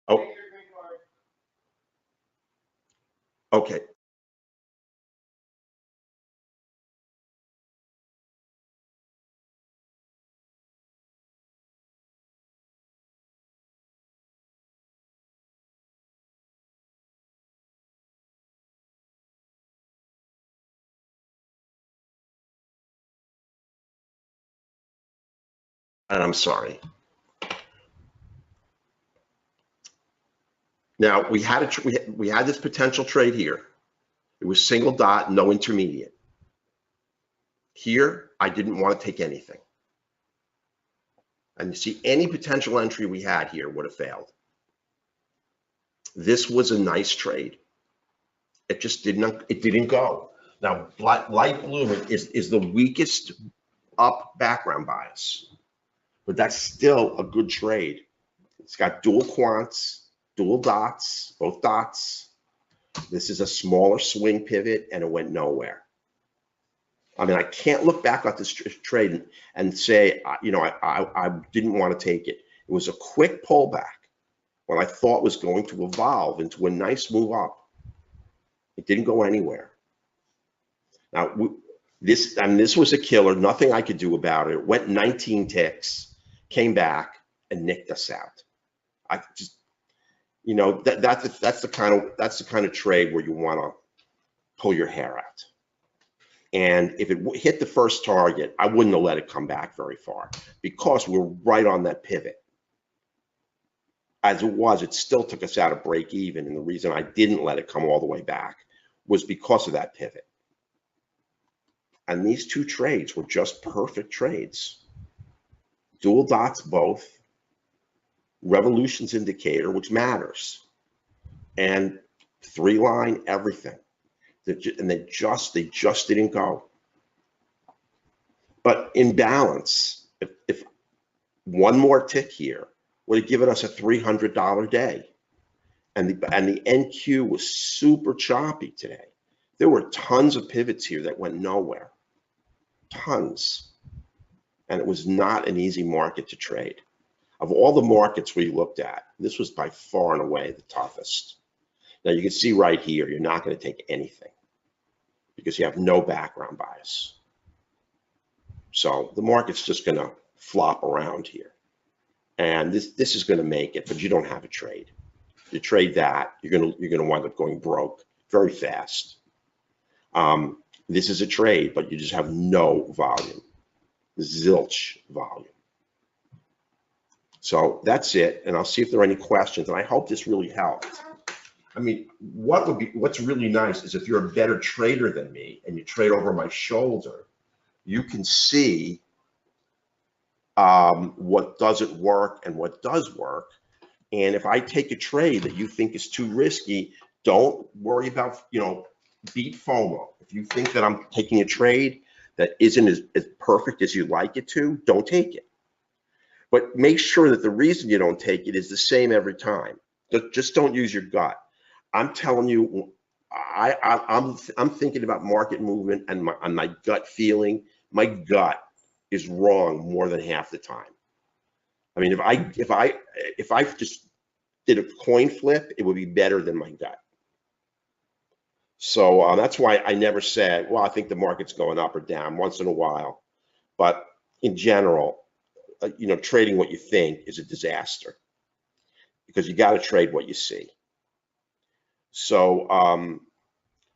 Oh, okay. And I'm sorry. Now we had this potential trade here. It was single dot, no intermediate. Here, I didn't want to take anything. And you see, any potential entry we had here would have failed. This was a nice trade. It just didn't go. Now, light blue is the weakest up background bias, but that's still a good trade. It's got dual quants, dual dots, both dots. This is a smaller swing pivot, and it went nowhere. I mean, I can't look back at this trade and say, you know, I didn't want to take it. It was a quick pullback what I thought was going to evolve into a nice move up. It didn't go anywhere. Now, this was a killer. Nothing I could do about it. It went 19 ticks, came back, and nicked us out. I just, you know, that's the kind of trade where you want to pull your hair out. And if it hit the first target, I wouldn't have let it come back very far because we're right on that pivot. As it was, it still took us out of break even. And the reason I didn't let it come all the way back was because of that pivot. And these two trades were just perfect trades. Dual dots both, revolutions indicator, which matters, and 3-line everything. And they just didn't go. But in balance, if one more tick here would have given us a $300 day, and the NQ was super choppy today. There were tons of pivots here that went nowhere, tons, and it was not an easy market to trade. Of all the markets we looked at, this was by far and away the toughest. Now you can see right here, you're not going to take anything because you have no background bias. So the market's just going to flop around here. And this is going to make it, but you don't have a trade. You trade that, you're going to wind up going broke very fast. This is a trade, but you just have no volume, zilch volume. So that's it, and I'll see if there are any questions, and I hope this really helped. I mean, what's really nice is if you're a better trader than me and you trade over my shoulder, you can see what doesn't work and what does work. And if I take a trade that you think is too risky, don't worry about, beat FOMO. If you think that I'm taking a trade that isn't as perfect as you'd like it to, don't take it. But make sure that the reason you don't take it is the same every time. Just don't use your gut. I'm telling you, I'm thinking about market movement and my gut feeling. My gut is wrong more than half the time. I mean, if I just did a coin flip, it would be better than my gut. So that's why I never said, well, I think the market's going up or down once in a while. But in general, trading what you think is a disaster because you got to trade what you see. So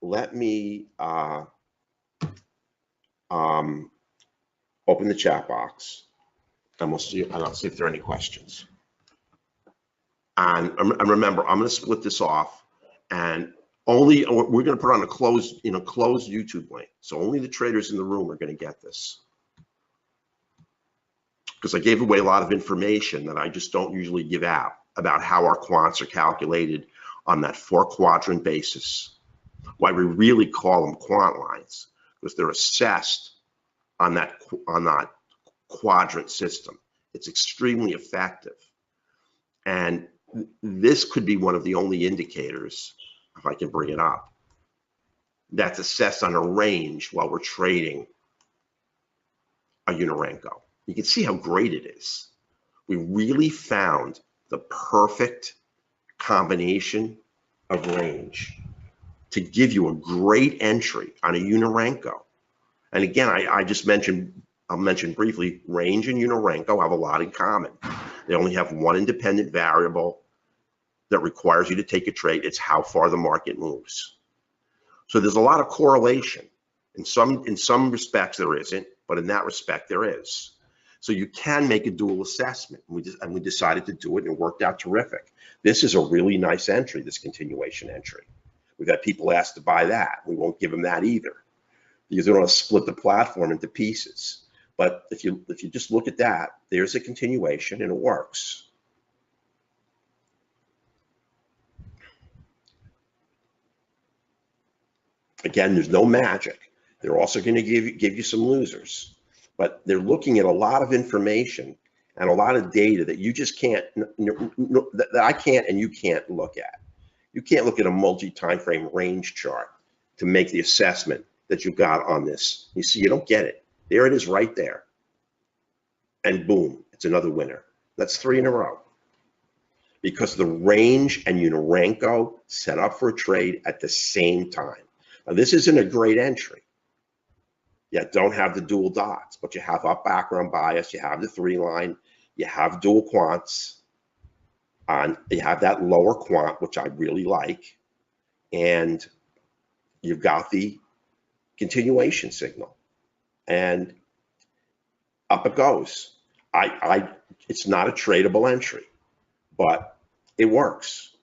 let me open the chat box, and I'll see if there are any questions. And remember, I'm going to split this off, and we're going to put on a closed YouTube link. So only the traders in the room are going to get this, because I gave away a lot of information that I just don't usually give out about how our quants are calculated on that 4-quadrant basis. Why we really call them quant lines, because they're assessed on that quadrant system. It's extremely effective. And this could be one of the only indicators, if I can bring it up, that's assessed on a range while we're trading a Uni-Renko. You can see how great it is. We really found the perfect combination of range to give you a great entry on a Uni-Renko. And again, I'll mention briefly, range and Uni-Renko have a lot in common. They only have one independent variable that requires you to take a trade. It's how far the market moves. So there's a lot of correlation. In some respects there isn't, but in that respect there is. So you can make a dual assessment. And we decided to do it, and it worked out terrific. This is a really nice entry, this continuation entry. We've had people ask to buy that. We won't give them that either, because we don't want to split the platform into pieces. But if you just look at that, there's a continuation and it works. Again, there's no magic. They're also going to give you some losers, but they're looking at a lot of information and a lot of data that you just can't, that I can't and you can't look at. You can't look at a multi-time frame range chart to make the assessment that you got on this. You see, you don't get it. There it is right there. And boom, it's another winner. That's 3 in a row. Because the range and Uni-Renko set up for a trade at the same time. Now, this isn't a great entry. You don't have the dual dots, but you have up background bias, you have the 3-line, you have dual quants, and you have that lower quant, which I really like, and you've got the continuation signal, and up it goes. It's not a tradable entry, but it works.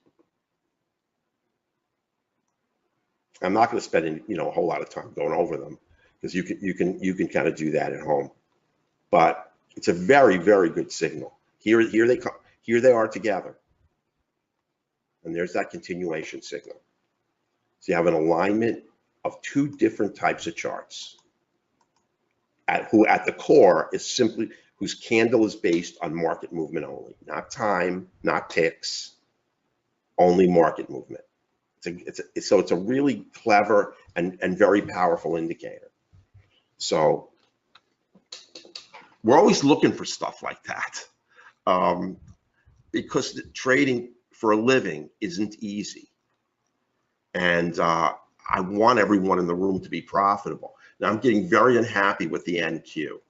I'm not going to spend a whole lot of time going over them, because you can kind of do that at home. But it's a very, very good signal. Here they are together, and there's that continuation signal. So you have an alignment of 2 different types of charts. At the core is simply whose candle is based on market movement only, not time, not ticks, only market movement. So it's a really clever and very powerful indicator. So we're always looking for stuff like that, because trading for a living isn't easy. And I want everyone in the room to be profitable. Now, I'm getting very unhappy with the NQ.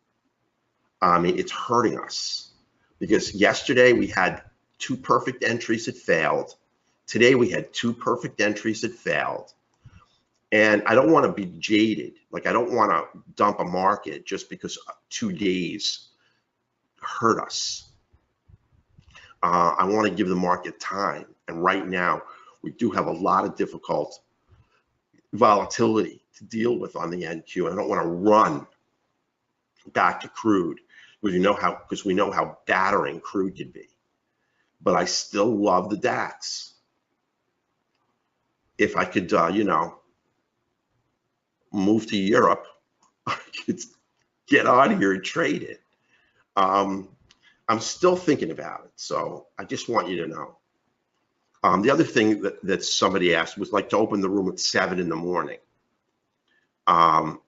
I mean, it's hurting us, because yesterday we had 2 perfect entries that failed. Today we had 2 perfect entries that failed. And I don't want to be jaded. Like, I don't want to dump a market just because 2 days hurt us. I want to give the market time. And right now, we do have a lot of difficult volatility to deal with on the NQ. And I don't want to run back to crude because we know how battering crude can be. But I still love the DAX. If I could, move to Europe, I could get on here and trade it. I'm still thinking about it, so I just want you to know. The other thing that somebody asked was like to open the room at 7 in the morning. And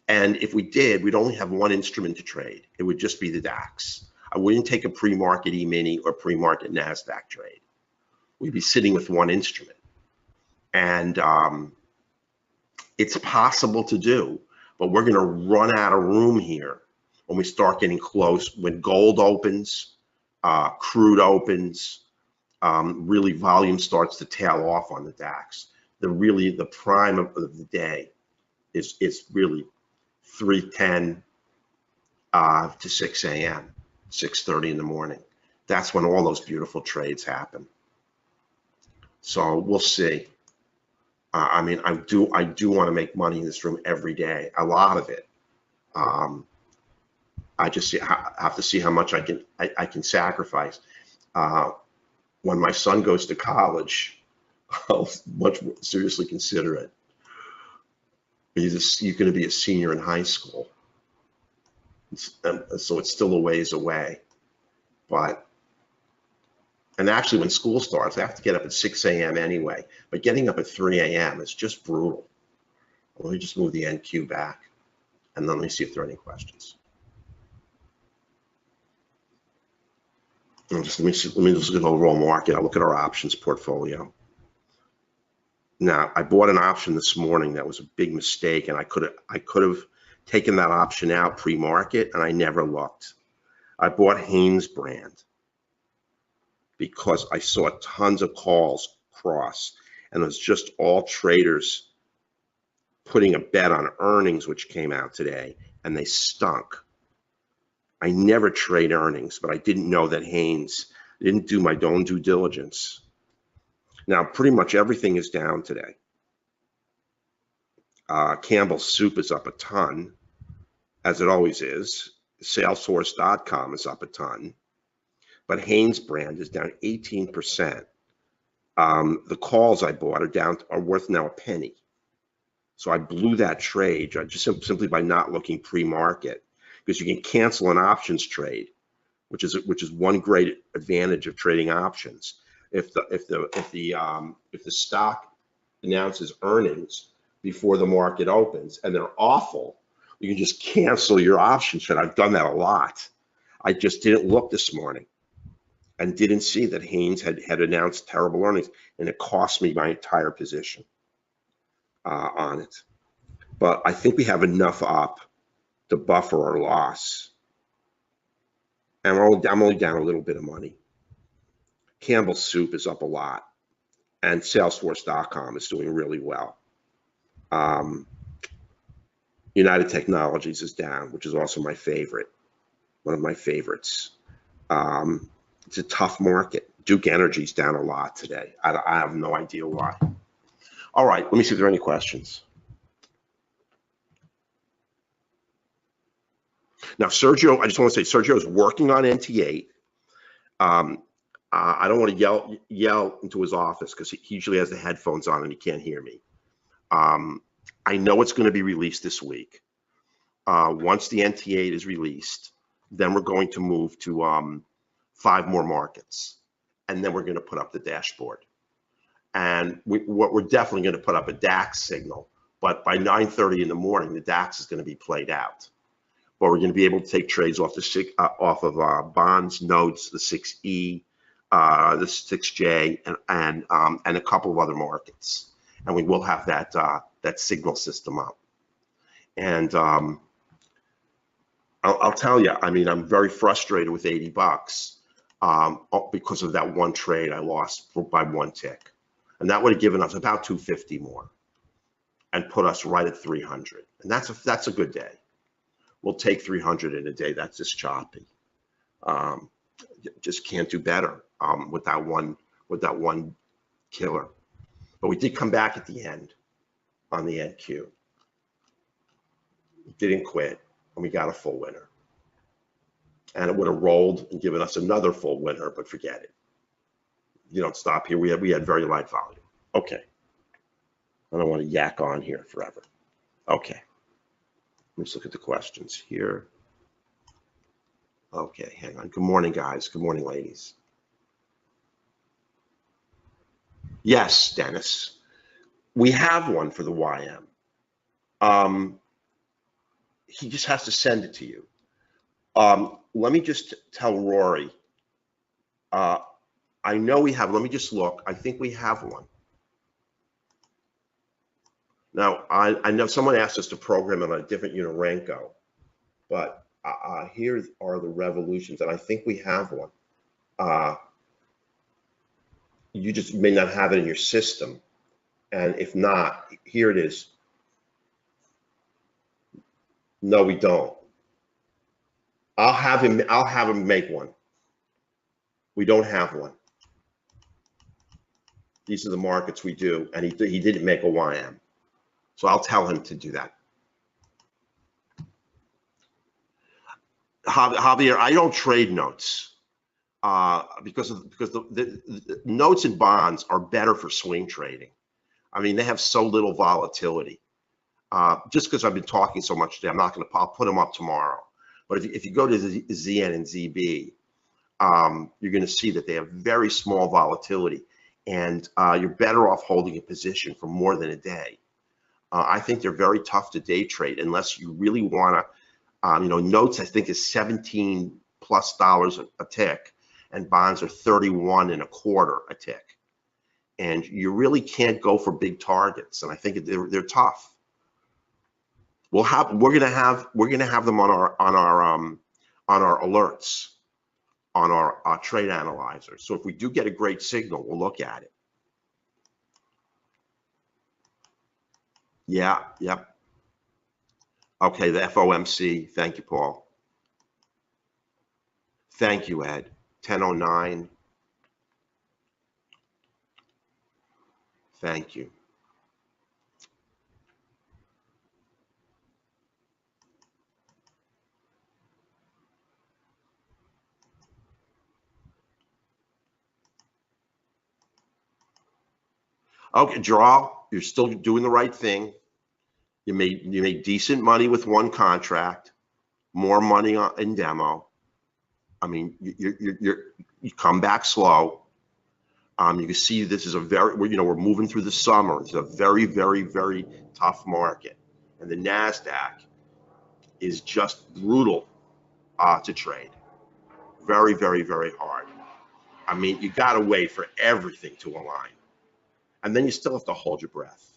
if we did, we'd only have one instrument to trade. It would just be the DAX. I wouldn't take a pre-market E-mini or pre-market Nasdaq trade. We'd be sitting with one instrument. And it's possible to do, but we're going to run out of room here when we start getting close, when gold opens, crude opens, really volume starts to tail off on the DAX. The prime of the day is really 3:10 to 6 a.m., 6:30 in the morning. That's when all those beautiful trades happen. So we'll see. I mean, I do want to make money in this room every day, a lot of it. I just have to see how much I can sacrifice. When my son goes to college, I'll much more seriously consider it. He's going to be a senior in high school, so it's still a ways away. And actually, when school starts, I have to get up at 6 a.m. anyway. But getting up at 3 a.m. is just brutal. Let me just move the NQ back, and then let me see if there are any questions. Let me just look at the overall market. I'll look at our options portfolio. Now, I bought an option this morning that was a big mistake, and I could have taken that option out pre-market, and I never looked. I bought Haynes brand because I saw tons of calls cross, and it was just all traders putting a bet on earnings, which came out today, and they stunk. I never trade earnings, but I didn't know that Haynes didn't do my own due diligence. Now, pretty much everything is down today. Campbell's Soup is up a ton, as it always is. Salesforce.com is up a ton. But Haynes brand is down 18%. The calls I bought are worth now a penny. So I blew that trade just simply by not looking pre-market, because you can cancel an options trade, which is one great advantage of trading options. If the stock announces earnings before the market opens and they're awful, you can just cancel your option trade. I've done that a lot. I just didn't look this morning and didn't see that Haynes had announced terrible earnings, and it cost me my entire position on it. But I think we have enough up to buffer our loss. And I'm only down a little bit of money. Campbell's Soup is up a lot, and Salesforce.com is doing really well. United Technologies is down, which is also my favorite, one of my favorites. It's a tough market. Duke Energy's down a lot today. I have no idea why. All right, let me see if there are any questions. Now, Sergio, I just want to say Sergio is working on NT8. I don't want to yell into his office because he usually has the headphones on and he can't hear me. I know it's going to be released this week. Once the NT8 is released, then we're going to move to 5 more markets, and then we're going to put up the dashboard. And we're definitely going to put up a DAX signal, but by 9:30 in the morning, the DAX is going to be played out. But we're going to be able to take trades off of bonds, notes, the 6E, the 6J, and a couple of other markets, and we will have that signal system up. And I'll tell you, I mean, I'm very frustrated with $80 because of that one trade I lost by one tick, and that would have given us about 250 more, and put us right at 300, and that's a good day. We'll take 300 in a day. That's just choppy. Just can't do better with that one killer. But we did come back at the end on the NQ. We didn't quit, and we got a full winner. And it would have rolled and given us another full winner, but forget it. You don't stop here. We had very light volume. Okay. I don't want to yak on here forever. Okay. Let's look at the questions here. Okay, hang on. Good morning, guys. Good morning, ladies. Yes, Dennis. We have one for the YM. He just has to send it to you. Let me just tell Rory. I know we have, let me just look. I think we have one. Now, I know someone asked us to program it on a different Uni-Renko, but here are the revolutions, and I think we have one. You just may not have it in your system, and if not, here it is. No, we don't. I'll have him make one. We don't have one. These are the markets we do, and he didn't make a YM. So I'll tell him to do that. Javier, I don't trade notes because the notes and bonds are better for swing trading. I mean, they have so little volatility. Just because I've been talking so much today, I'll put them up tomorrow. But if you go to the ZN and ZB, you're going to see that they have very small volatility, and you're better off holding a position for more than a day. I think they're very tough to day trade unless you really want to, notes I think is $17+ a tick, and bonds are 31.25 a tick, and you really can't go for big targets. And I think they're tough. We're gonna have them on our alerts, on our trade analyzer. So if we do get a great signal, we'll look at it. Yeah, yep. Okay, the FOMC. Thank you, Paul. Thank you, Ed. 10:09. Thank you. Okay, draw. You're still doing the right thing. You made decent money with one contract, more money in demo. I mean, you come back slow. You can see this is we're moving through the summer. It's a very, very, very tough market, and the Nasdaq is just brutal to trade. Very, very, very hard. I mean, you got to wait for everything to align, and then you still have to hold your breath.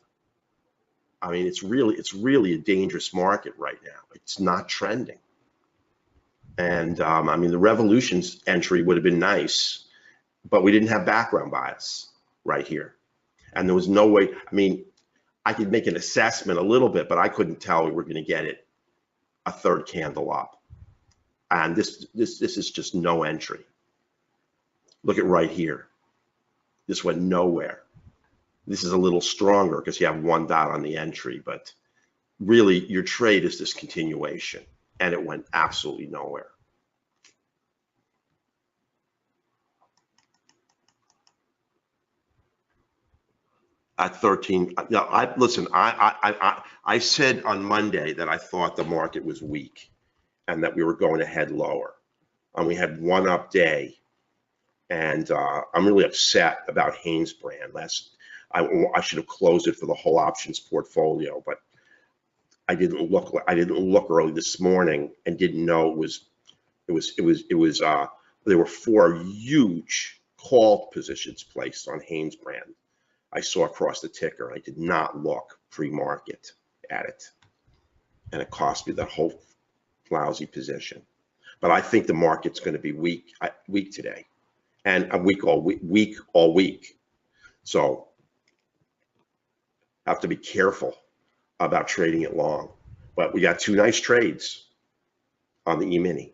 I mean, it's really a dangerous market right now. It's not trending. And I mean, the revolutions entry would have been nice, but we didn't have background bias right here. And there was no way, I mean, I could make an assessment a little bit, but I couldn't tell we were going to get it a third candle up. And this is just no entry. Look at right here. This went nowhere. This is a little stronger because you have one dot on the entry, but really your trade is this continuation, and it went absolutely nowhere. At 13, listen, I said on Monday that I thought the market was weak and that we were going to head lower. And we had one up day, and I'm really upset about Hanesbrand. I should have closed it for the whole options portfolio, but I didn't look early this morning and didn't know there were 4 huge call positions placed on Hanesbrand. I saw across the ticker. I did not look pre-market at it, and it cost me that whole lousy position. But I think the market's going to be weak today, and a week all week. So have to be careful about trading it long. But we got 2 nice trades on the E-mini.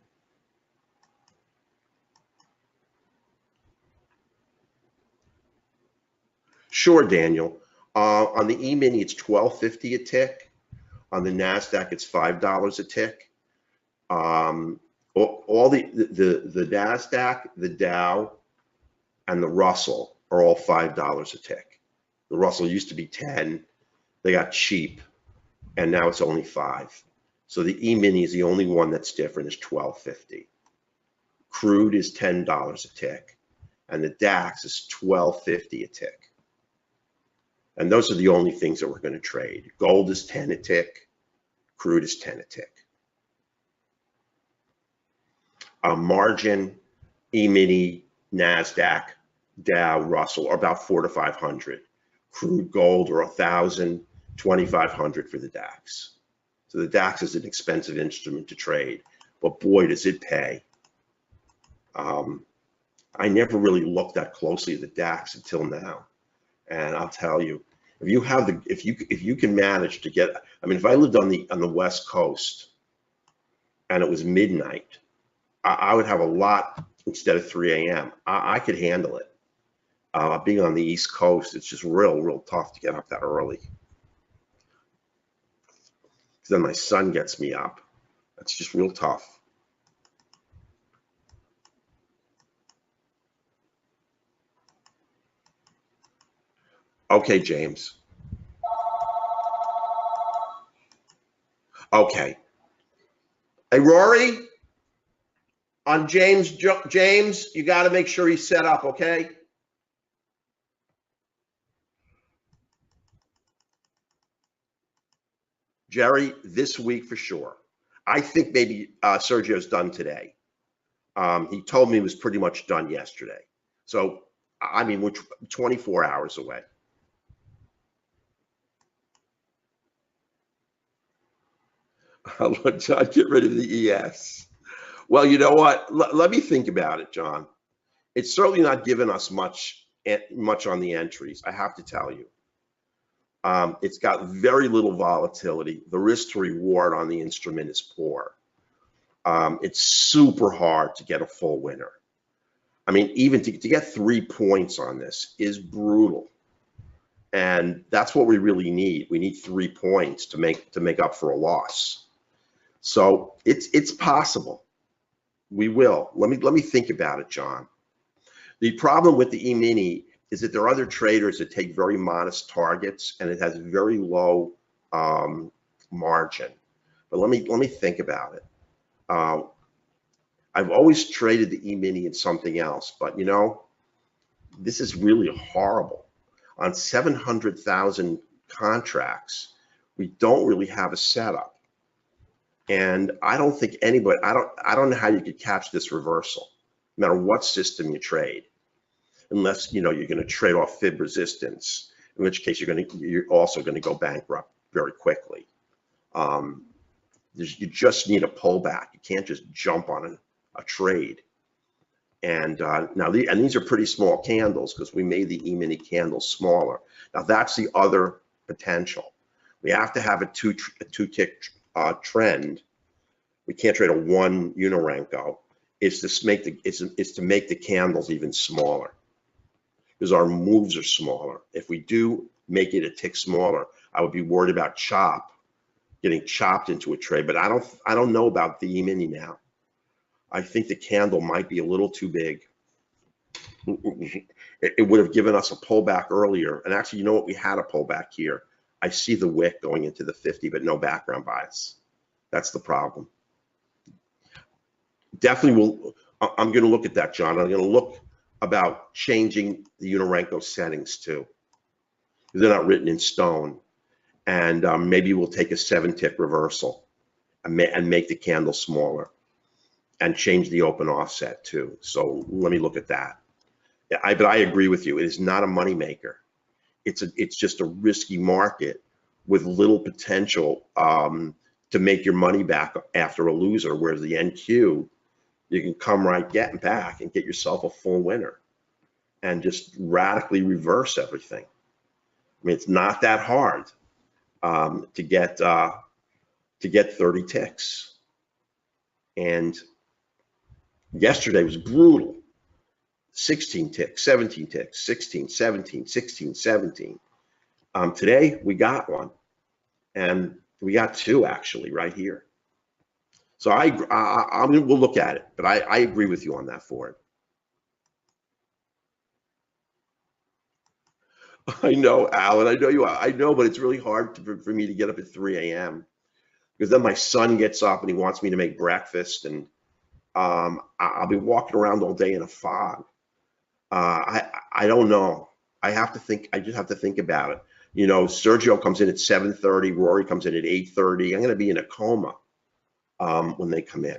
Sure, Daniel. On the E-mini, it's $12.50 a tick. On the Nasdaq, it's $5 a tick. All the Nasdaq, the Dow, and the Russell are all $5 a tick. The Russell used to be 10. They got cheap, and now it's only 5. So the E-mini is the only one that's different, is $12.50. Crude is $10 a tick, and the DAX is $12.50 a tick. And those are the only things that we're going to trade. Gold is 10 a tick. Crude is 10 a tick. Margin, E-mini, Nasdaq, Dow, Russell are about 400 to 500. Crude, gold are 1,000, 2,500 for the DAX. So the DAX is an expensive instrument to trade, but boy, does it pay. I never really looked that closely at the DAX until now. And I'll tell you, if you can manage to get, I mean, if I lived on the West Coast and it was midnight, I would have a lot instead of 3 a.m. I could handle it. Being on the East Coast, it's just real tough to get up that early. Because then my son gets me up. That's just real tough. Okay, James. Okay. Hey, Rory, on James, you got to make sure he's set up, okay? Jerry, this week for sure. I think maybe Sergio's done today. He told me he was pretty much done yesterday. So, I mean, we're 24 hours away. Get rid of the ES. Well, you know what? Let me think about it, John. It's certainly not given us much on the entries, I have to tell you. It's got very little volatility. The risk to reward on the instrument is poor. It's super hard to get a full winner. I mean, even to get 3 points on this is brutal. And that's what we really need. We need 3 points to make up for a loss. So it's possible. We will. Let me think about it, John. The problem with the E-mini is that there are other traders that take very modest targets and it has very low margin. But let me think about it. I've always traded the E-mini in something else, but you know, this is really horrible. On 700,000 contracts, we don't really have a setup. And I don't think anybody, I don't know how you could catch this reversal, no matter what system you trade, unless you know you're going to trade off fib resistance, in which case you're also going to go bankrupt very quickly. You just need a pullback. You can't just jump on a trade. And now these are pretty small candles because we made the E-mini candles smaller. Now that's the other potential. We have to have a two tick trend. We can't trade a 1 Uni-Renko. It's to make the candles even smaller because our moves are smaller. If we do make it a tick smaller, I would be worried about getting chopped into a trade. But I don't know about the E-mini now. I think the candle might be a little too big. It would have given us a pullback earlier. And actually, you know what? We had a pullback here. I see the wick going into the 50, but no background bias. That's the problem. Definitely I'm going to look at that, John. I'm going to look about changing the Uni-Renko settings too. They're not written in stone. And maybe we'll take a 7-tick reversal and make the candle smaller and change the open offset too. So let me look at that. But I agree with you. It is not a moneymaker. It's just a risky market with little potential to make your money back after a loser, whereas the NQ, you can come getting back and get yourself a full winner and just radically reverse everything. I mean, it's not that hard to get 30 ticks. And yesterday was brutal. 16 ticks, 17 ticks, 16, 17, 16, 17. Today we got one, and we got two actually right here. So we'll look at it, but I agree with you on that for it. I know, Alan, I know you are. I know, but it's really hard for me to get up at 3 a.m. because then my son gets up and he wants me to make breakfast, and I'll be walking around all day in a fog. I don't know. I have to think. I just have to think about it. You know, Sergio comes in at 7:30. Rory comes in at 8:30. I'm going to be in a coma when they come in.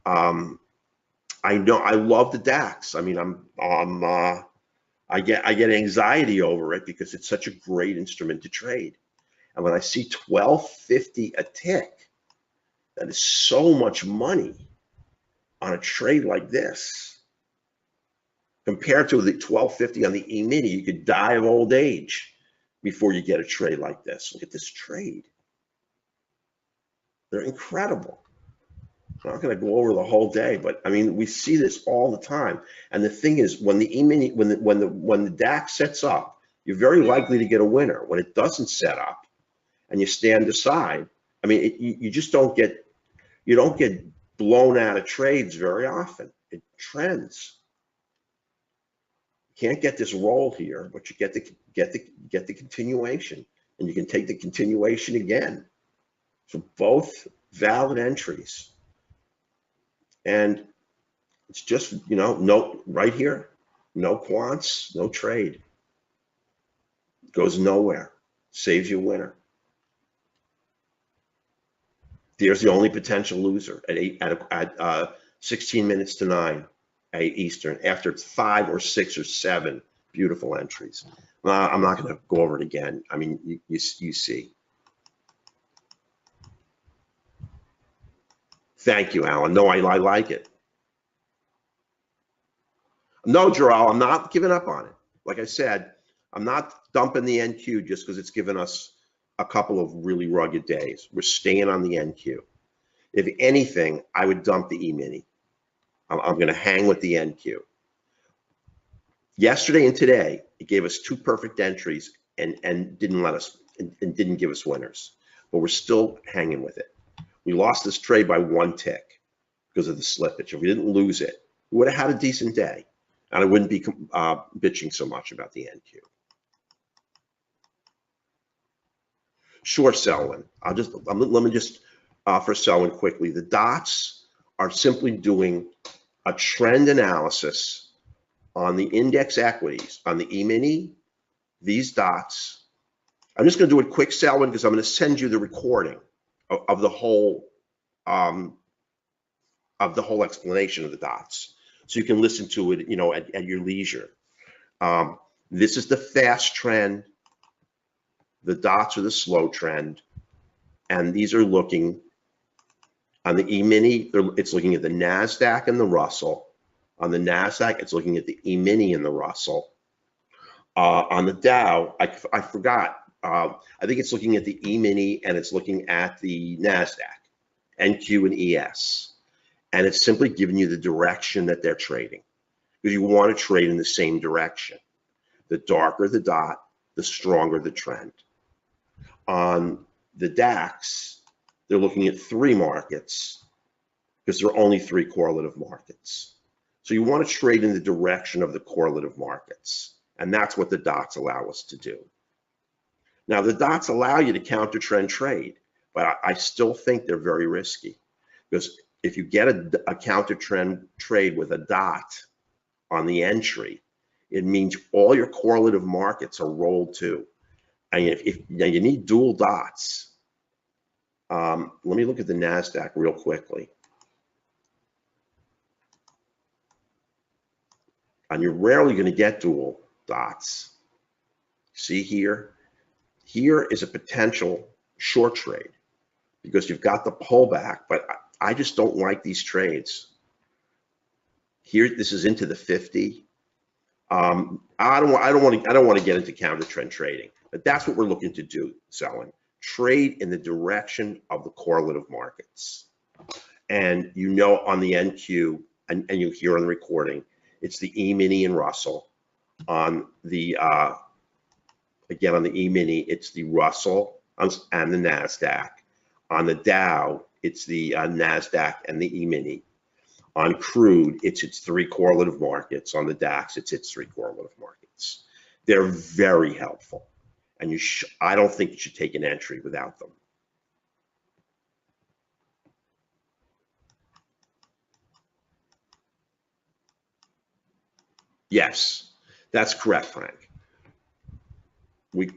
I know. I love the DAX. I mean, I get anxiety over it because it's such a great instrument to trade. And when I see 12.50 a tick, that is so much money on a trade like this. Compared to the 12.50 on the E-mini, you could die of old age before you get a trade like this. Look at this trade. They're incredible. I'm not going to go over the whole day, but I mean, we see this all the time. And the thing is, when the E-mini, when the DAX sets up, you're very likely to get a winner. When it doesn't set up, and you stand aside, I mean, you just don't get blown out of trades very often. It trends. You can't get this roll here, but you get the continuation, and you can take the continuation again. So both valid entries. And it's just, you know, no, right here, no quants, no trade. Goes nowhere. Saves you a winner. There's the only potential loser at 16 minutes to 9 Eastern, after 5 or 6 or 7 beautiful entries. I'm not going to go over it again. I mean, you see. Thank you, Alan. No, I like it. No, Gerald, I'm not giving up on it. Like I said, I'm not dumping the NQ just because it's given us a couple of really rugged days. We're staying on the NQ. If anything, I would dump the E-mini. I'm going to hang with the NQ. Yesterday and today, it gave us 2 perfect entries and didn't let us and didn't give us winners. But we're still hanging with it. We lost this trade by 1 tick because of the slippage. If we didn't lose it, we would have had a decent day, and I wouldn't be bitching so much about the NQ. Sure, Selwyn. Let me just for Selwyn quickly. The dots are simply doing a trend analysis on the index equities on the E-mini. These dots. I'm just going to do it quick, Selwyn, because I'm going to send you the recording of the whole explanation of the dots, so you can listen to it, you know, at your leisure. This is the fast trend. The dots are the slow trend, and these are looking on the E-mini. It's looking at the Nasdaq and the Russell. On the Nasdaq, it's looking at the E-mini and the Russell. On the Dow, I forgot. I think it's looking at the E-mini and it's looking at the Nasdaq, NQ and ES. And it's simply giving you the direction that they're trading, because you want to trade in the same direction. The darker the dot, the stronger the trend. On the DAX, they're looking at 3 markets because there are only 3 correlative markets. So you want to trade in the direction of the correlative markets. And that's what the dots allow us to do. Now, the dots allow you to counter trend trade, but I still think they're very risky, because if you get a counter trend trade with a dot on the entry, it means all your correlative markets are rolled too. And if now you need dual dots. Let me look at the Nasdaq real quickly. And you're rarely going to get dual dots. See here? Here is a potential short trade because you've got the pullback, but I just don't like these trades. Here, this is into the 50. I don't want to get into counter trend trading, but that's what we're looking to do, Selwyn. Trade in the direction of the correlative markets. And you know, on the NQ, and you hear on the recording, it's the E-mini and Russell. On the, again, on the E-mini, it's the Russell and the Nasdaq. On the Dow, it's the Nasdaq and the E-mini. On crude, it's its 3 correlative markets. On the DAX, it's its 3 correlative markets. They're very helpful, and I don't think you should take an entry without them. Yes, that's correct, Frank. We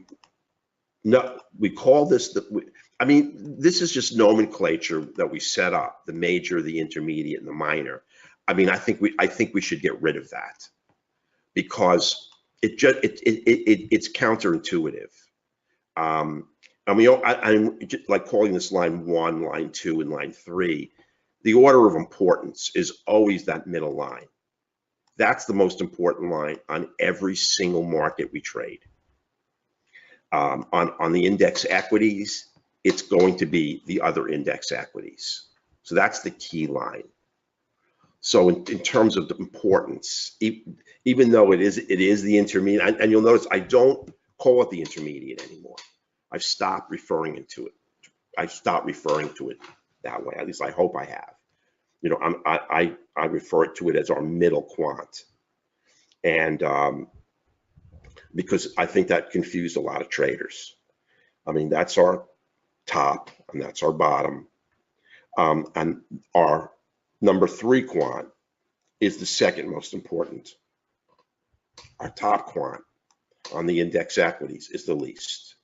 call this I mean, this is just nomenclature that we set up: the major, the intermediate, and the minor. I mean, I think we should get rid of that, because it's counterintuitive. I mean, I'm like calling this line 1, line 2, and line 3. The order of importance is always that middle line. That's the most important line on every single market we trade. On the index equities, it's going to be the other index equities. So that's the key line. So in terms of the importance, even though it is the intermediate, and you'll notice I don't call it the intermediate anymore. I've stopped referring to it. I've stopped referring to it that way. At least I hope I have. You know, I refer to it as our middle quant, and because I think that confused a lot of traders. I mean, that's our top and that's our bottom, and our number 3 quant is the second most important. Our top quant on the index equities is the least,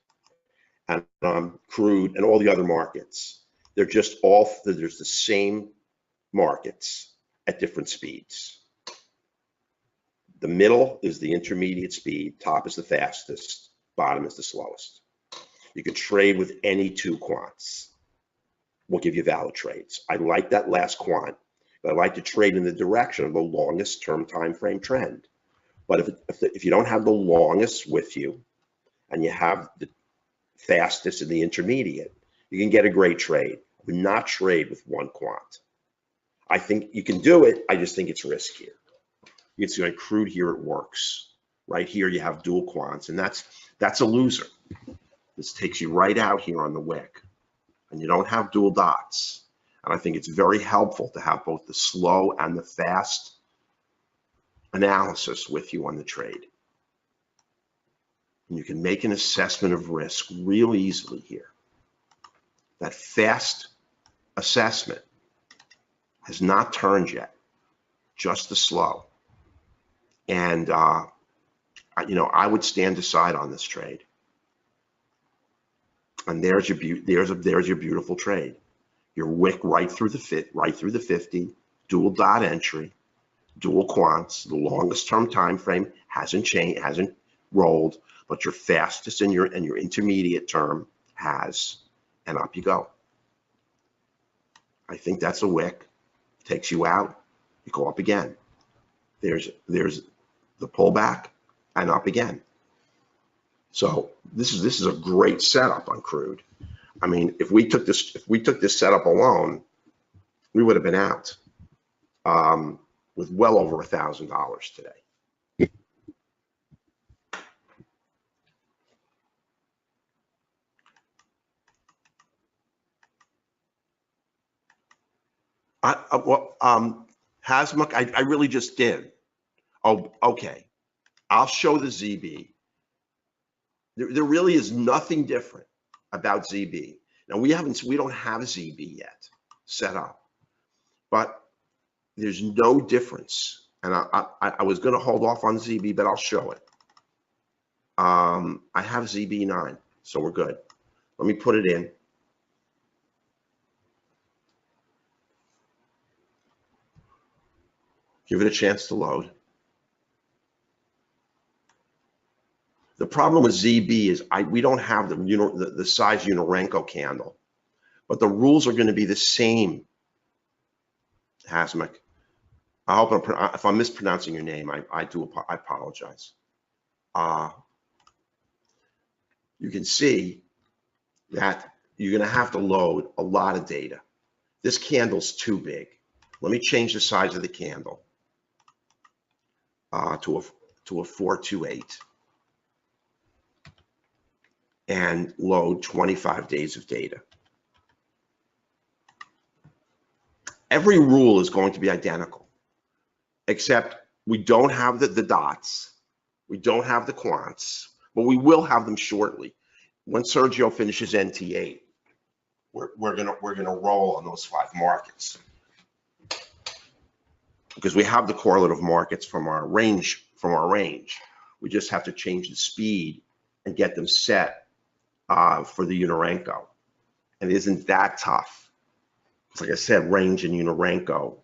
and crude and all the other markets, they're just there's the same markets at different speeds. The middle is the intermediate speed, top is the fastest, bottom is the slowest. You can trade with any 2 quants. We'll give you valid trades. I like that last quant, but I like to trade in the direction of the longest term time frame trend. But if you don't have the longest with you, and you have the fastest and the intermediate, you can get a great trade. Do not trade with 1 quant. I think you can do it. I just think it's riskier. You can see on crude here it works. Right here you have dual quants, and that's a loser. This takes you right out here on the wick, and you don't have dual dots. And I think it's very helpful to have both the slow and the fast analysis with you on the trade. And you can make an assessment of risk real easily here. That fast assessment has not turned yet, just the slow. And you know, I would stand aside on this trade. And there's your beautiful trade. Your wick right through the 50, dual dot entry, dual quants. The longest term time frame hasn't changed, hasn't rolled, but your fastest and your intermediate term has, and up you go. I think that's a wick. Takes you out, you go up again. There's the pullback and up again. So this is a great setup on crude. I mean, if we took this setup alone, we would have been out with well over $1,000 today. Hasmuk, I really just did. Oh, okay. I'll show the ZB. There really is nothing different about ZB. Now we don't have ZB yet set up, but there's no difference. And I was going to hold off on ZB, but I'll show it. I have ZB9, so we're good. Let me put it in. Give it a chance to load. The problem with ZB is we don't have the size Uni-Renko candle, but the rules are going to be the same. Hasmuk, I hope if I'm mispronouncing your name, I apologize. You can see that you're going to have to load a lot of data. This candle's too big. Let me change the size of the candle. to a 428 and load 25 days of data. Every rule is going to be identical, except we don't have the dots, we don't have the quants, but we will have them shortly. When Sergio finishes NT8, we're gonna roll on those 5 markets because we have the correlative markets from our range. We just have to change the speed and get them set for the Uni-Renko, and it isn't that tough. Like I said, range and Uni-Renko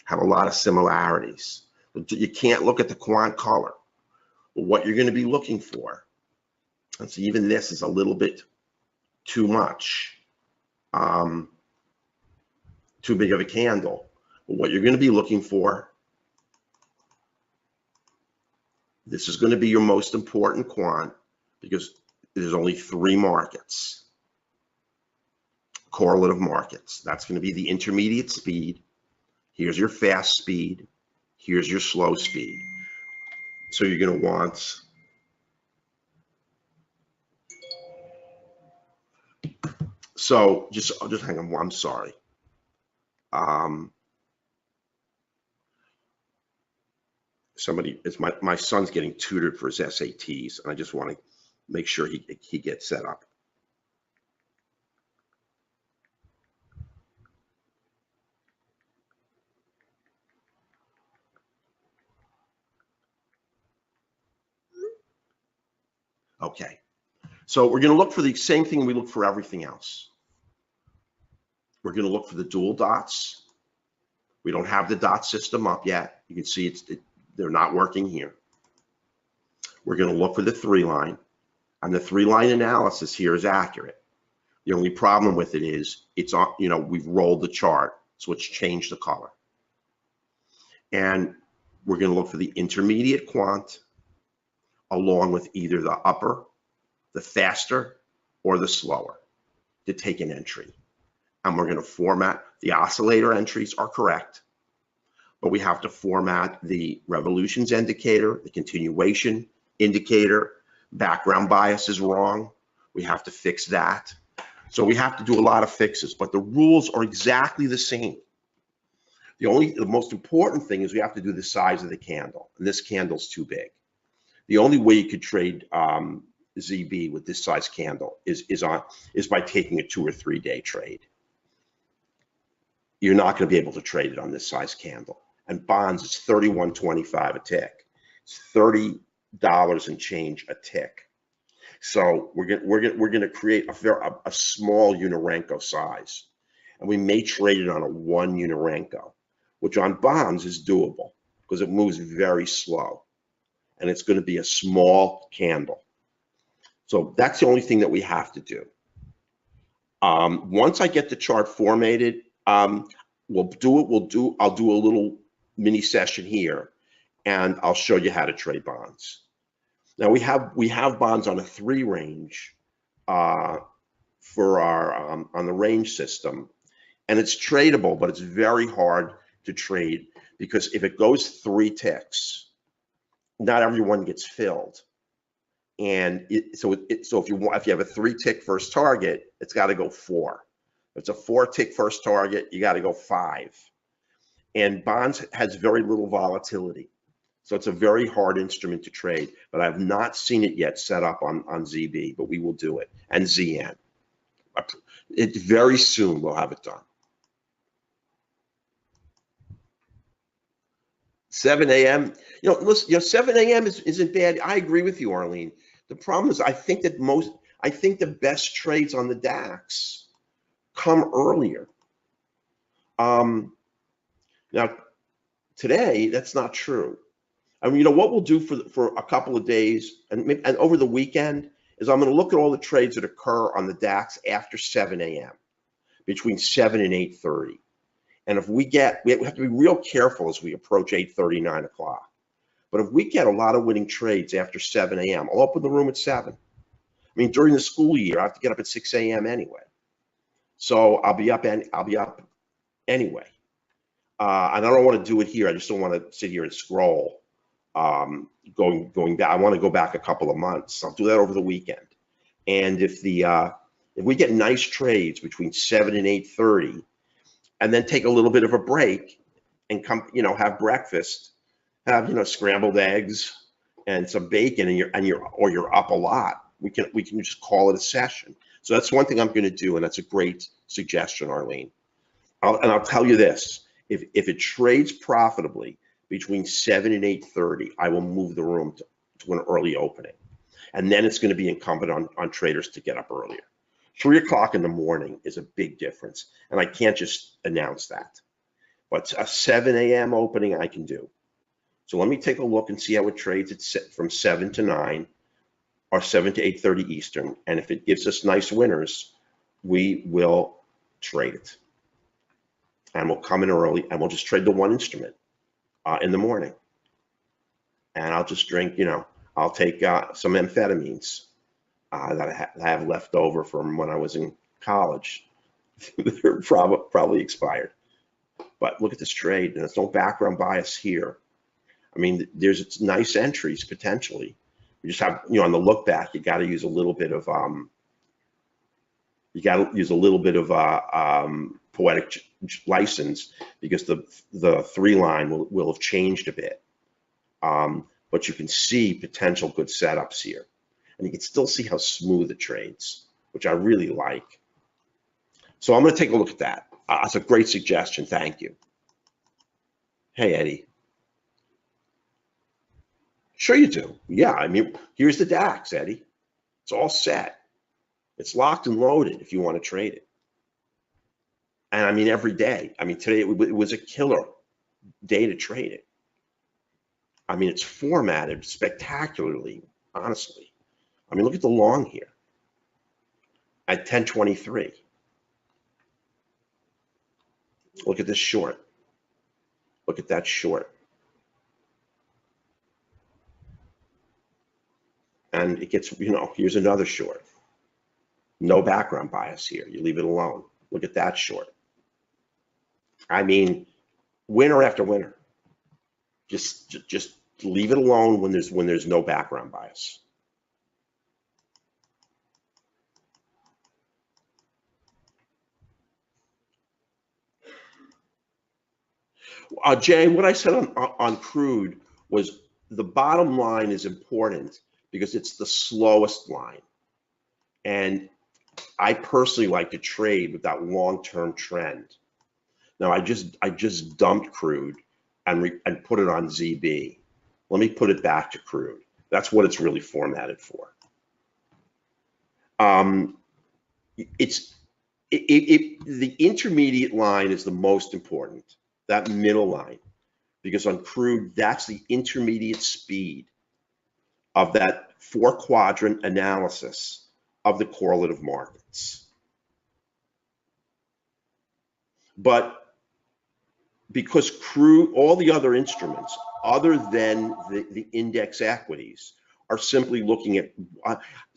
have a lot of similarities. You can't look at the quant color. But what you're going to be looking for, and so even this is a little bit too much, too big of a candle. But what you're going to be looking for, this is going to be your most important quant because there's only 3 markets. Correlative markets. That's going to be the intermediate speed. Here's your fast speed. Here's your slow speed. So you're going to want just hang on. I'm sorry. My son's getting tutored for his SATs, and I just want to make sure he gets set up. Okay, so we're going to look for the same thing we look for everything else. We're going to look for the dual dots. We don't have the dot system up yet. You can see they're not working here. We're going to look for the 3-line, and the 3-line analysis here is accurate. The only problem with it is it's on, we've rolled the chart, so it's changed the color. And we're going to look for the intermediate quant along with either the upper, the faster, or the slower to take an entry. And we're going to format the oscillator entries are correct, but we have to format the revolutions indicator, the continuation indicator, background bias is wrong. We have to fix that. So we have to do a lot of fixes, but the rules are exactly the same. The most important thing is we have to do the size of the candle, and this candle's too big. The only way you could trade ZB with this size candle is by taking a 2 or 3 day trade. You're not going to be able to trade it on this size candle. And bonds, it's $31.25 a tick. It's $30 and change a tick. So we're going to create a small Uni-Renko size, and we may trade it on a 1 Uni-Renko, which on bonds is doable because it moves very slow, and it's going to be a small candle. So that's the only thing that we have to do. Once I get the chart formatted, I'll do a little mini session here, and I'll show you how to trade bonds. Now we have bonds on a 3 range for our on the range system, and it's tradable, but it's very hard to trade because if it goes 3 ticks, not everyone gets filled. And so if you have a 3 tick first target, it's got to go 4. If it's a 4 tick first target, you got to go 5. And bonds has very little volatility, so it's a very hard instrument to trade. But I've not seen it yet set up on ZB, but we will do it, and ZN. Very soon we'll have it done. 7 a.m. Listen, 7 a.m. isn't bad. I agree with you, Arlene. The problem is I think the best trades on the DAX come earlier. Now, today, that's not true. I mean, what we'll do for a couple of days and over the weekend is I'm going to look at all the trades that occur on the DAX after 7 a.m., between 7 and 8:30. And if we have to be real careful as we approach 8:30, 9 o'clock. But if we get a lot of winning trades after 7 a.m., I'll open the room at 7. I mean, during the school year, I have to get up at 6 a.m. anyway. So I'll be up anyway. And I don't want to do it here. I just don't want to sit here and scroll. going back. I want to go back a couple of months. I'll do that over the weekend. And if we get nice trades between 7 and 8:30, and then take a little bit of a break and come, have breakfast, have scrambled eggs and some bacon, and you're up a lot. We can just call it a session. So that's one thing I'm going to do, and that's a great suggestion, Arlene. I'll tell you this: if it trades profitably between 7 and 8:30, I will move the room to an early opening, and then it's going to be incumbent on traders to get up earlier. 3 o'clock in the morning is a big difference, and I can't just announce that. But a 7 a.m. opening I can do. So let me take a look and see how it trades from 7 to 9 or 7 to 8:30 Eastern. And if it gives us nice winners, we will trade it. And we'll come in early and we'll just trade the one instrument in the morning. And I'll just drink, I'll take some amphetamines that I have left over from when I was in college. They're probably expired. But look at this trade, and there's no background bias here. I mean, there's nice entries potentially. You just have, on the look back, you got to use a little bit of poetic license, because the 3 line will have changed a bit. But you can see potential good setups here, and you can still see how smooth it trades, which I really like. So I'm going to take a look at that. That's a great suggestion. Thank you. Hey, Eddie. Sure you do. Yeah, I mean, here's the DAX, Eddie. It's all set. It's locked and loaded if you want to trade it. And I mean, every day. I mean, today it was a killer day to trade it. I mean, it's formatted spectacularly, honestly. I mean, look at the long here at 1023. Look at this short. Look at that short. And it gets, here's another short. No background bias here. You leave it alone. Look at that short. I mean, winner after winner. Just leave it alone when there's no background bias. Jay, what I said on crude was the bottom line is important because it's the slowest line. And I personally like to trade with that long-term trend. Now, I just dumped crude and put it on ZB. Let me put it back to crude. That's what it's really formatted for. The intermediate line is the most important, that middle line, because on crude, that's the intermediate speed of that 4-quadrant analysis of the correlative markets. But because crude, all the other instruments other than the index equities are simply looking at,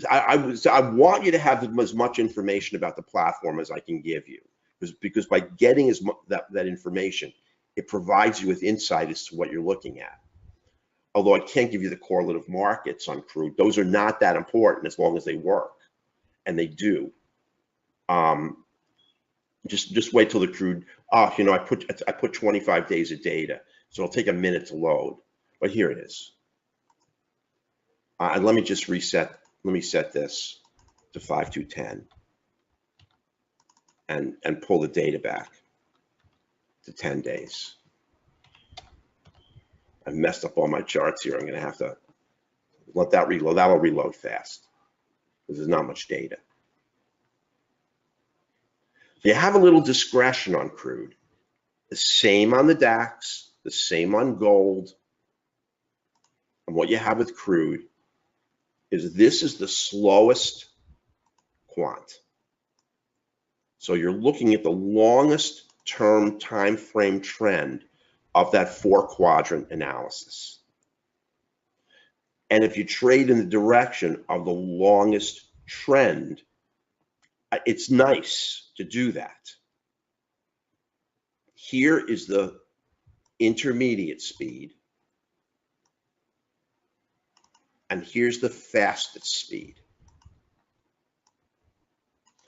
I want you to have as much information about the platform as I can give you, because by getting that information, it provides you with insight as to what you're looking at. Although I can't give you the correlative markets on crude, those are not that important as long as they work, and they do. Just wait till the crude. I put 25 days of data, so it'll take a minute to load. But here it is. And let me just reset. Let me set this to 5210 and pull the data back to 10 days. I messed up all my charts here. I'm going to have to let that reload. That'll reload fast because there's not much data. You have a little discretion on crude. The same on the DAX, the same on gold. And what you have with crude is this is the slowest quant. So you're looking at the longest term time frame trend of that 4-quadrant analysis. And if you trade in the direction of the longest trend, it's nice to do that. Here is the intermediate speed. and here's the fastest speed.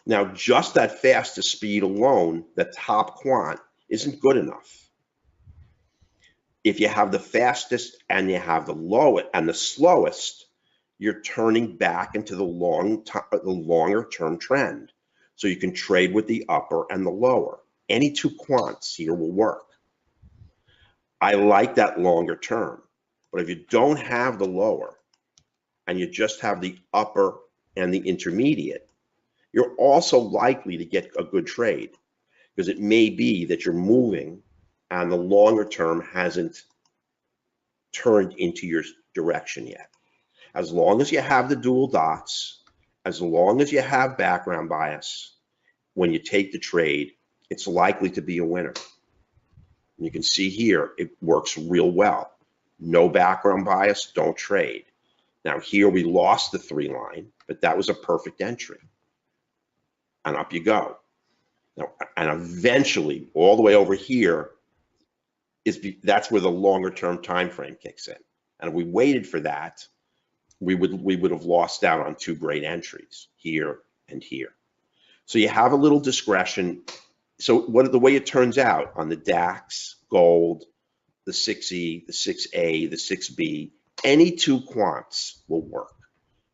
Now, just that fastest speed alone, the top quant, isn't good enough. If you have the fastest and you have the lowest and the slowest, you're turning back into the longer term trend. So you can trade with the upper and the lower. Any two quants here will work. I like that longer term, but if you don't have the lower and you just have the upper and the intermediate, you're also likely to get a good trade, because it may be that you're moving and the longer term hasn't turned into your direction yet. As long as you have the dual dots, as long as you have background bias, when you take the trade, it's likely to be a winner. And you can see here, it works real well. No background bias, don't trade. Now here we lost the 3 line, but that was a perfect entry. And up you go. Now, and eventually, all the way over here, that's where the longer term time frame kicks in. And if we waited for that, we would have lost out on 2 great entries, here and here. So you have a little discretion. So the way it turns out on the DAX, gold, the 6E, the 6A, the 6B, any two quants will work.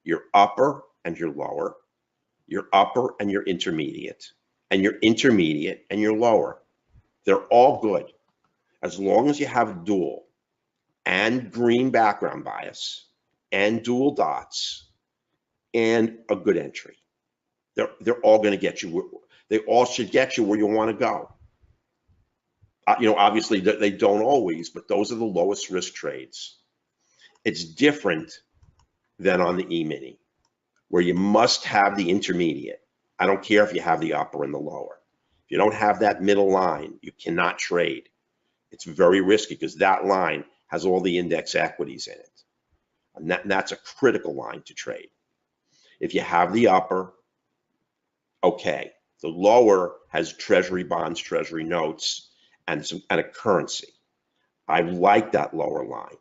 Your upper and your lower, your upper and your intermediate, and your intermediate and your lower. They're all good as long as you have dual and green background bias and dual dots and a good entry. They're all going to get you. They all should get you where you want to go. You know, obviously they don't always, but those are the lowest risk trades. It's different than on the E-mini, where you must have the intermediate. I don't care if you have the upper and the lower. If you don't have that middle line, you cannot trade. It's very risky because that line has all the index equities in it. And that's a critical line to trade. If you have the upper, okay. The lower has treasury bonds, treasury notes, and a currency. I like that lower line.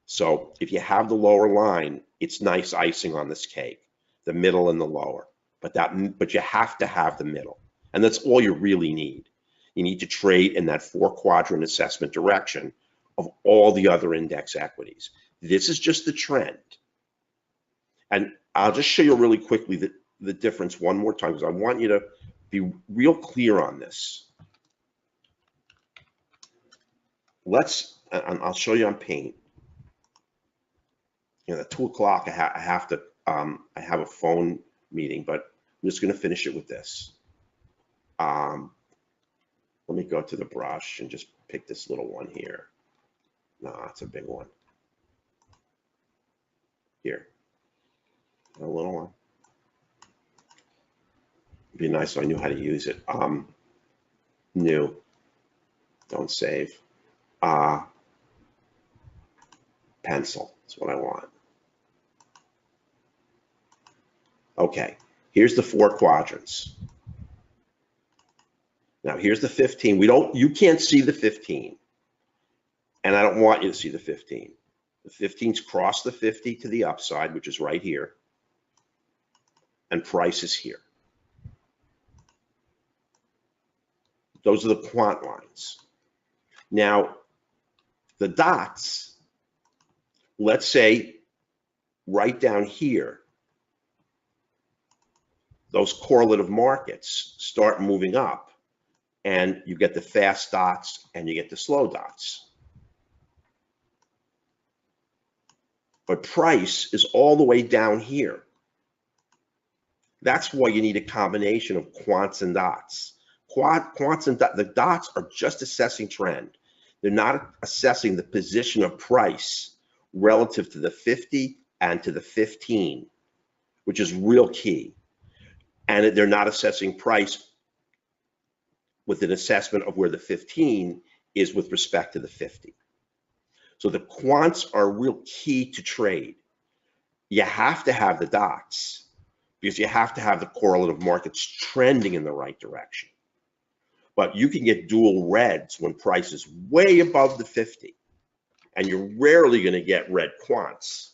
So if you have the lower line, it's nice icing on this cake, the middle and the lower. But you have to have the middle, and that's all you really need. You need to trade in that 4-quadrant assessment direction of all the other index equities. This is just the trend. And I'll just show you really quickly the difference one more time, because I want you to be real clear on this. I'll show you on Paint. You know, at 2 o'clock, I have a phone meeting, but I'm just going to finish it with this. Let me go to the brush and just pick this little one here. No, it's a big one. Here, a little one. It'd be nice if I knew how to use it. New, don't save. Pencil is what I want. Okay, here's the 4 quadrants. Now here's the 15. You can't see the 15. And I don't want you to see the 15. The 15's cross the 50 to the upside, which is right here. And price is here. Those are the quant lines. Now, the dots, let's say right down here, those correlative markets start moving up, and you get the fast dots and you get the slow dots. But price is all the way down here. That's why you need a combination of quants and dots. Quants and the dots are just assessing trend. They're not assessing the position of price relative to the 50 and to the 15, which is real key. And they're not assessing price with an assessment of where the 15 is with respect to the 50. So the quants are real key to trade. You have to have the dots because you have to have the correlative markets trending in the right direction. But you can get dual reds when price is way above the 50, and you're rarely going to get red quants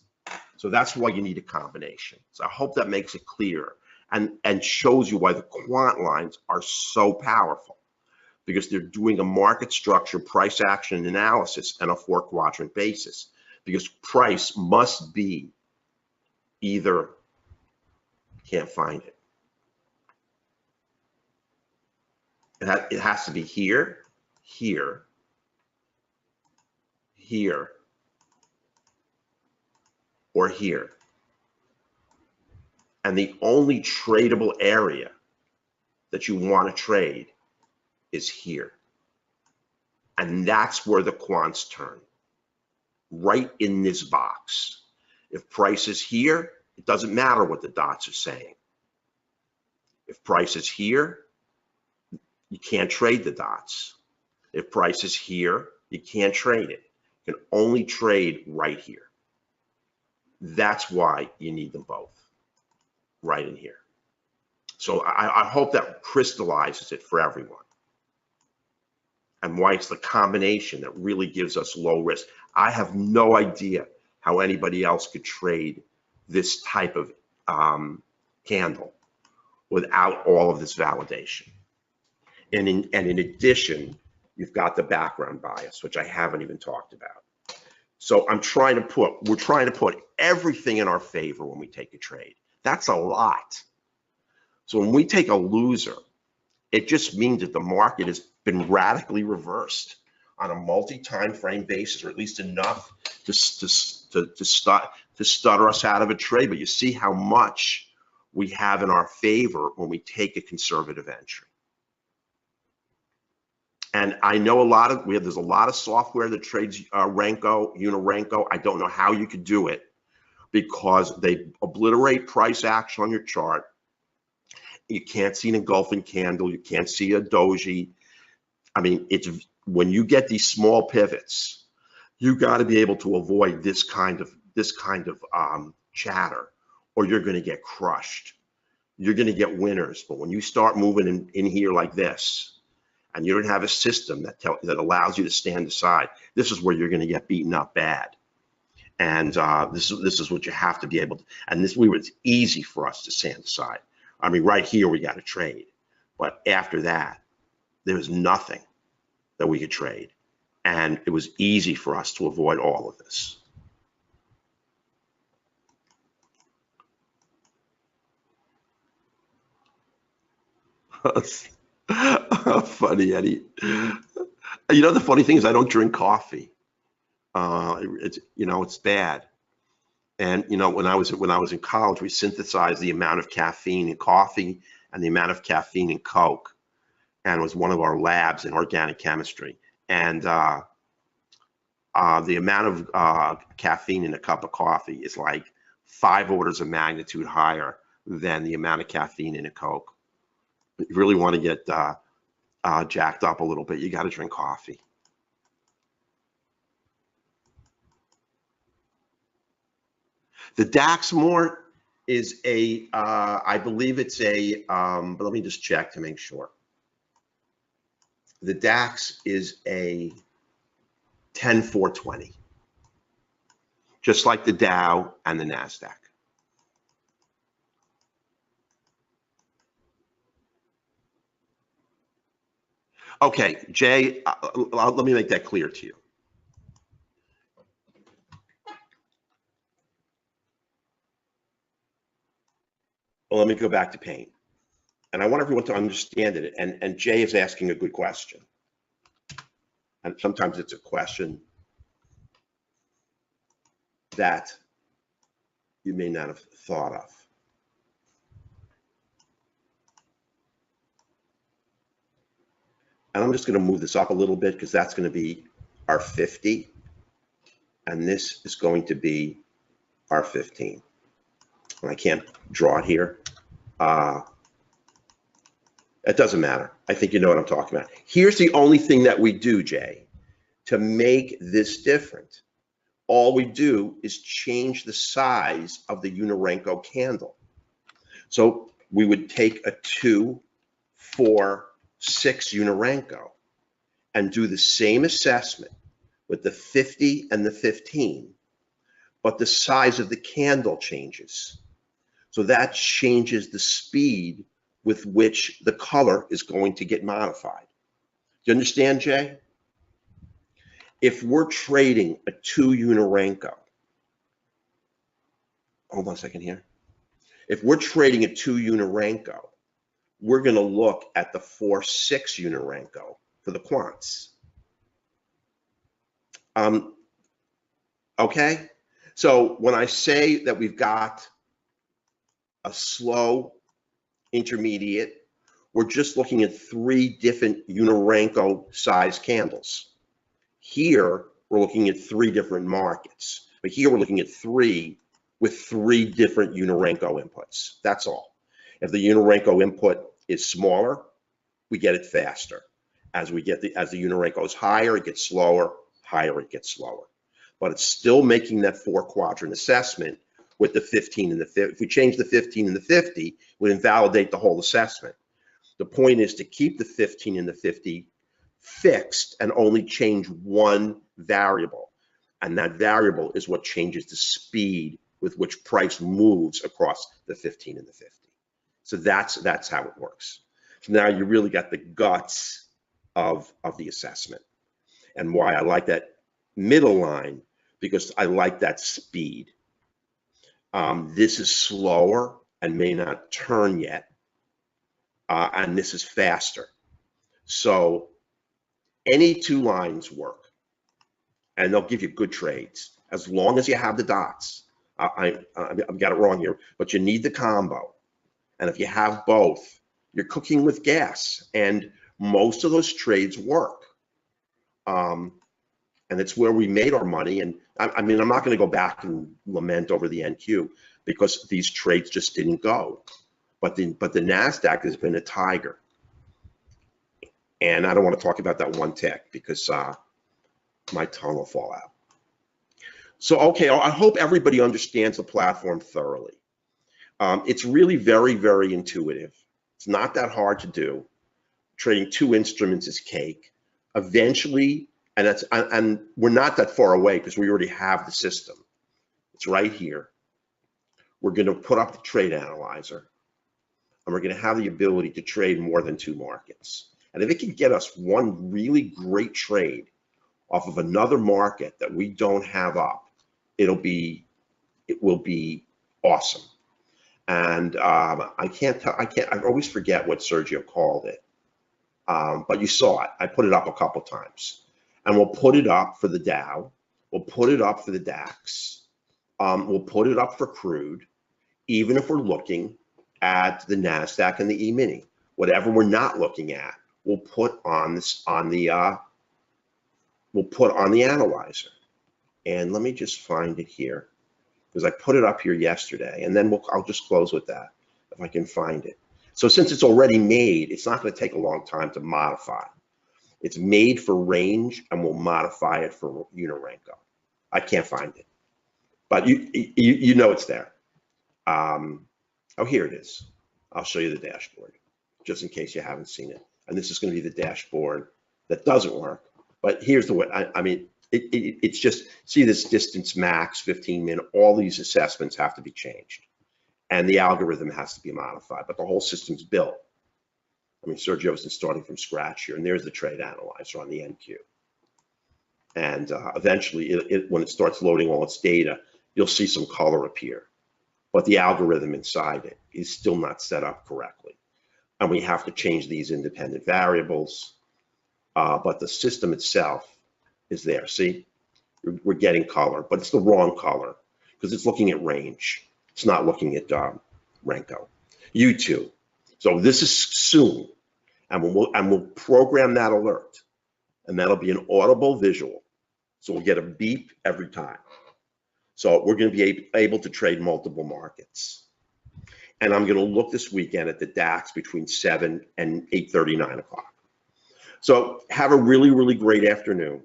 So that's why you need a combination. So I hope that makes it clear and shows you why the quant lines are so powerful, because they're doing a market structure, price action analysis, and a 4-quadrant basis, because price must be either, can't find it. It has to be here, here, here, or here. And the only tradable area that you want to trade is here. And that's where the quants turn, right in this box. If price is here, it doesn't matter what the dots are saying. If price is here, you can't trade the dots. If price is here, you can't trade it. You can only trade right here. That's why you need them both right in here. So I hope that crystallizes it for everyone, and why it's the combination that really gives us low risk. I have no idea how anybody else could trade this type of candle without all of this validation. And in addition, you've got the background bias, which I haven't even talked about. So we're trying to put everything in our favor when we take a trade. That's a lot. So when we take a loser, it just means that the market has been radically reversed on a multi-time frame basis, or at least enough to stutter us out of a trade. But you see how much we have in our favor when we take a conservative entry. And I know there's a lot of software that trades Renko, Uni-Renko. I don't know how you could do it, because they obliterate price action on your chart. You can't see an engulfing candle. You can't see a doji. I mean, it's when you get these small pivots, you got to be able to avoid this kind of chatter, or you're going to get crushed. You're going to get winners. But when you start moving in here like this, and you don't have a system that allows you to stand aside, this is where you're going to get beaten up bad. And this is what you have to be able to. And it's easy for us to stand aside. I mean, right here we got to trade, but after that, there was nothing that we could trade, and it was easy for us to avoid all of this. Funny, Eddie. You know, the funny thing is I don't drink coffee. It's bad. And when I was in college, we synthesized the amount of caffeine in coffee and the amount of caffeine in Coke, and it was one of our labs in organic chemistry. And the amount of caffeine in a cup of coffee is like 5 orders of magnitude higher than the amount of caffeine in a Coke. If you really want to get jacked up a little bit, you got to drink coffee. The DAX more is I believe it's but let me just check to make sure. The DAX is a 10-420, just like the Dow and the Nasdaq. Okay, Jay, let me make that clear to you. Well, let me go back to pain. And I want everyone to understand it. And Jay is asking a good question. And sometimes it's a question that you may not have thought of. And I'm just going to move this up a little bit, because that's going to be our 50. And this is going to be our 15. And I can't draw it here. It doesn't matter. I think you know what I'm talking about. Here's the only thing that we do, Jay, to make this different. All we do is change the size of the Uni-Renko candle. So we would take a 2, 4, 6 Uni-Renko and do the same assessment with the 50 and the 15, but the size of the candle changes. So that changes the speed with which the color is going to get modified. Do you understand, Jay? If we're trading a 2 Uni-Renko, hold on a second here. If we're trading a 2 Uni-Renko, we're going to look at the 4-6 Uni-Renko for the quants. Okay? So when I say that we've got a slow intermediate, we're just looking at 3 different Uni-Renko size candles. Here, we're looking at 3 different markets. But here, we're looking at 3 with 3 different Uni-Renko inputs. That's all. If the Uni-Renko input is smaller, we get it faster. As the Uni-Renko is higher, it gets slower. Higher, it gets slower. But it's still making that 4-quadrant assessment with the 15 and the 50. If we change the 15 and the 50, it would invalidate the whole assessment. The point is to keep the 15 and the 50 fixed and only change one variable. And that variable is what changes the speed with which price moves across the 15 and the 50. So that's how it works. So now you really got the guts of the assessment. And why I like that middle line, because I like that speed. This is slower and may not turn yet. And this is faster. So any 2 lines work, and they'll give you good trades as long as you have the dots. I've got it wrong here, but you need the combo. And if you have both, you're cooking with gas, and most of those trades work. And it's where we made our money. And I mean, I'm not going to go back and lament over the NQ because these trades just didn't go. But the Nasdaq has been a tiger. And I don't want to talk about that one tick because my tongue will fall out. So, okay, I hope everybody understands the platform thoroughly. It's really very, very intuitive. It's not that hard to do. Trading 2 instruments is cake. Eventually, and we're not that far away because we already have the system. It's right here. We're going to put up the trade analyzer, and we're going to have the ability to trade more than 2 markets. And if it can get us one really great trade off of another market that we don't have up, it will be awesome. And I always forget what Sergio called it. But you saw it. I put it up a couple times. And we'll put it up for the Dow. We'll put it up for the DAX. We'll put it up for crude, even if we're looking at the Nasdaq and the E-mini. Whatever we're not looking at, we'll put on the analyzer. And let me just find it here, because I put it up here yesterday, and then I'll just close with that if I can find it. So since it's already made, it's not going to take a long time to modify. It's made for range, and we'll modify it for Uni-Renko. I can't find it, but you know it's there. Oh, here it is. I'll show you the dashboard, just in case you haven't seen it. And this is going to be the dashboard that doesn't work. But here's the way. I mean, it's just, see this distance max, 15 min, all these assessments have to be changed. And the algorithm has to be modified, but the whole system's built. I mean, Sergio isn't starting from scratch here, and there's the trade analyzer on the NQ. And eventually, when it starts loading all its data, you'll see some color appear. But the algorithm inside it is still not set up correctly. And we have to change these independent variables. But the system itself is there. See, we're getting color, but it's the wrong color because it's looking at range. It's not looking at Renko. U2. So this is soon, and we'll program that alert, and that'll be an audible visual. So we'll get a beep every time. So we're going to be able to trade multiple markets. And I'm going to look this weekend at the DAX between 7 and 8:30, 9 o'clock. So have a really, really great afternoon.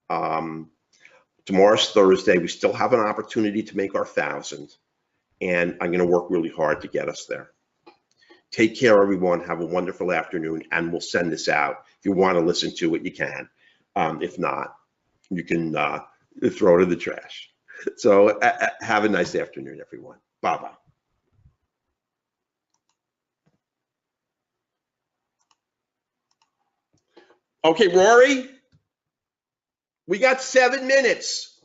Tomorrow's Thursday. We still have an opportunity to make our 1,000. And I'm going to work really hard to get us there. Take care, everyone. Have a wonderful afternoon, and we'll send this out. If you want to listen to it, you can. If not, you can throw it in the trash. So have a nice afternoon, everyone. Bye-bye. Okay, Rory, we got 7 minutes.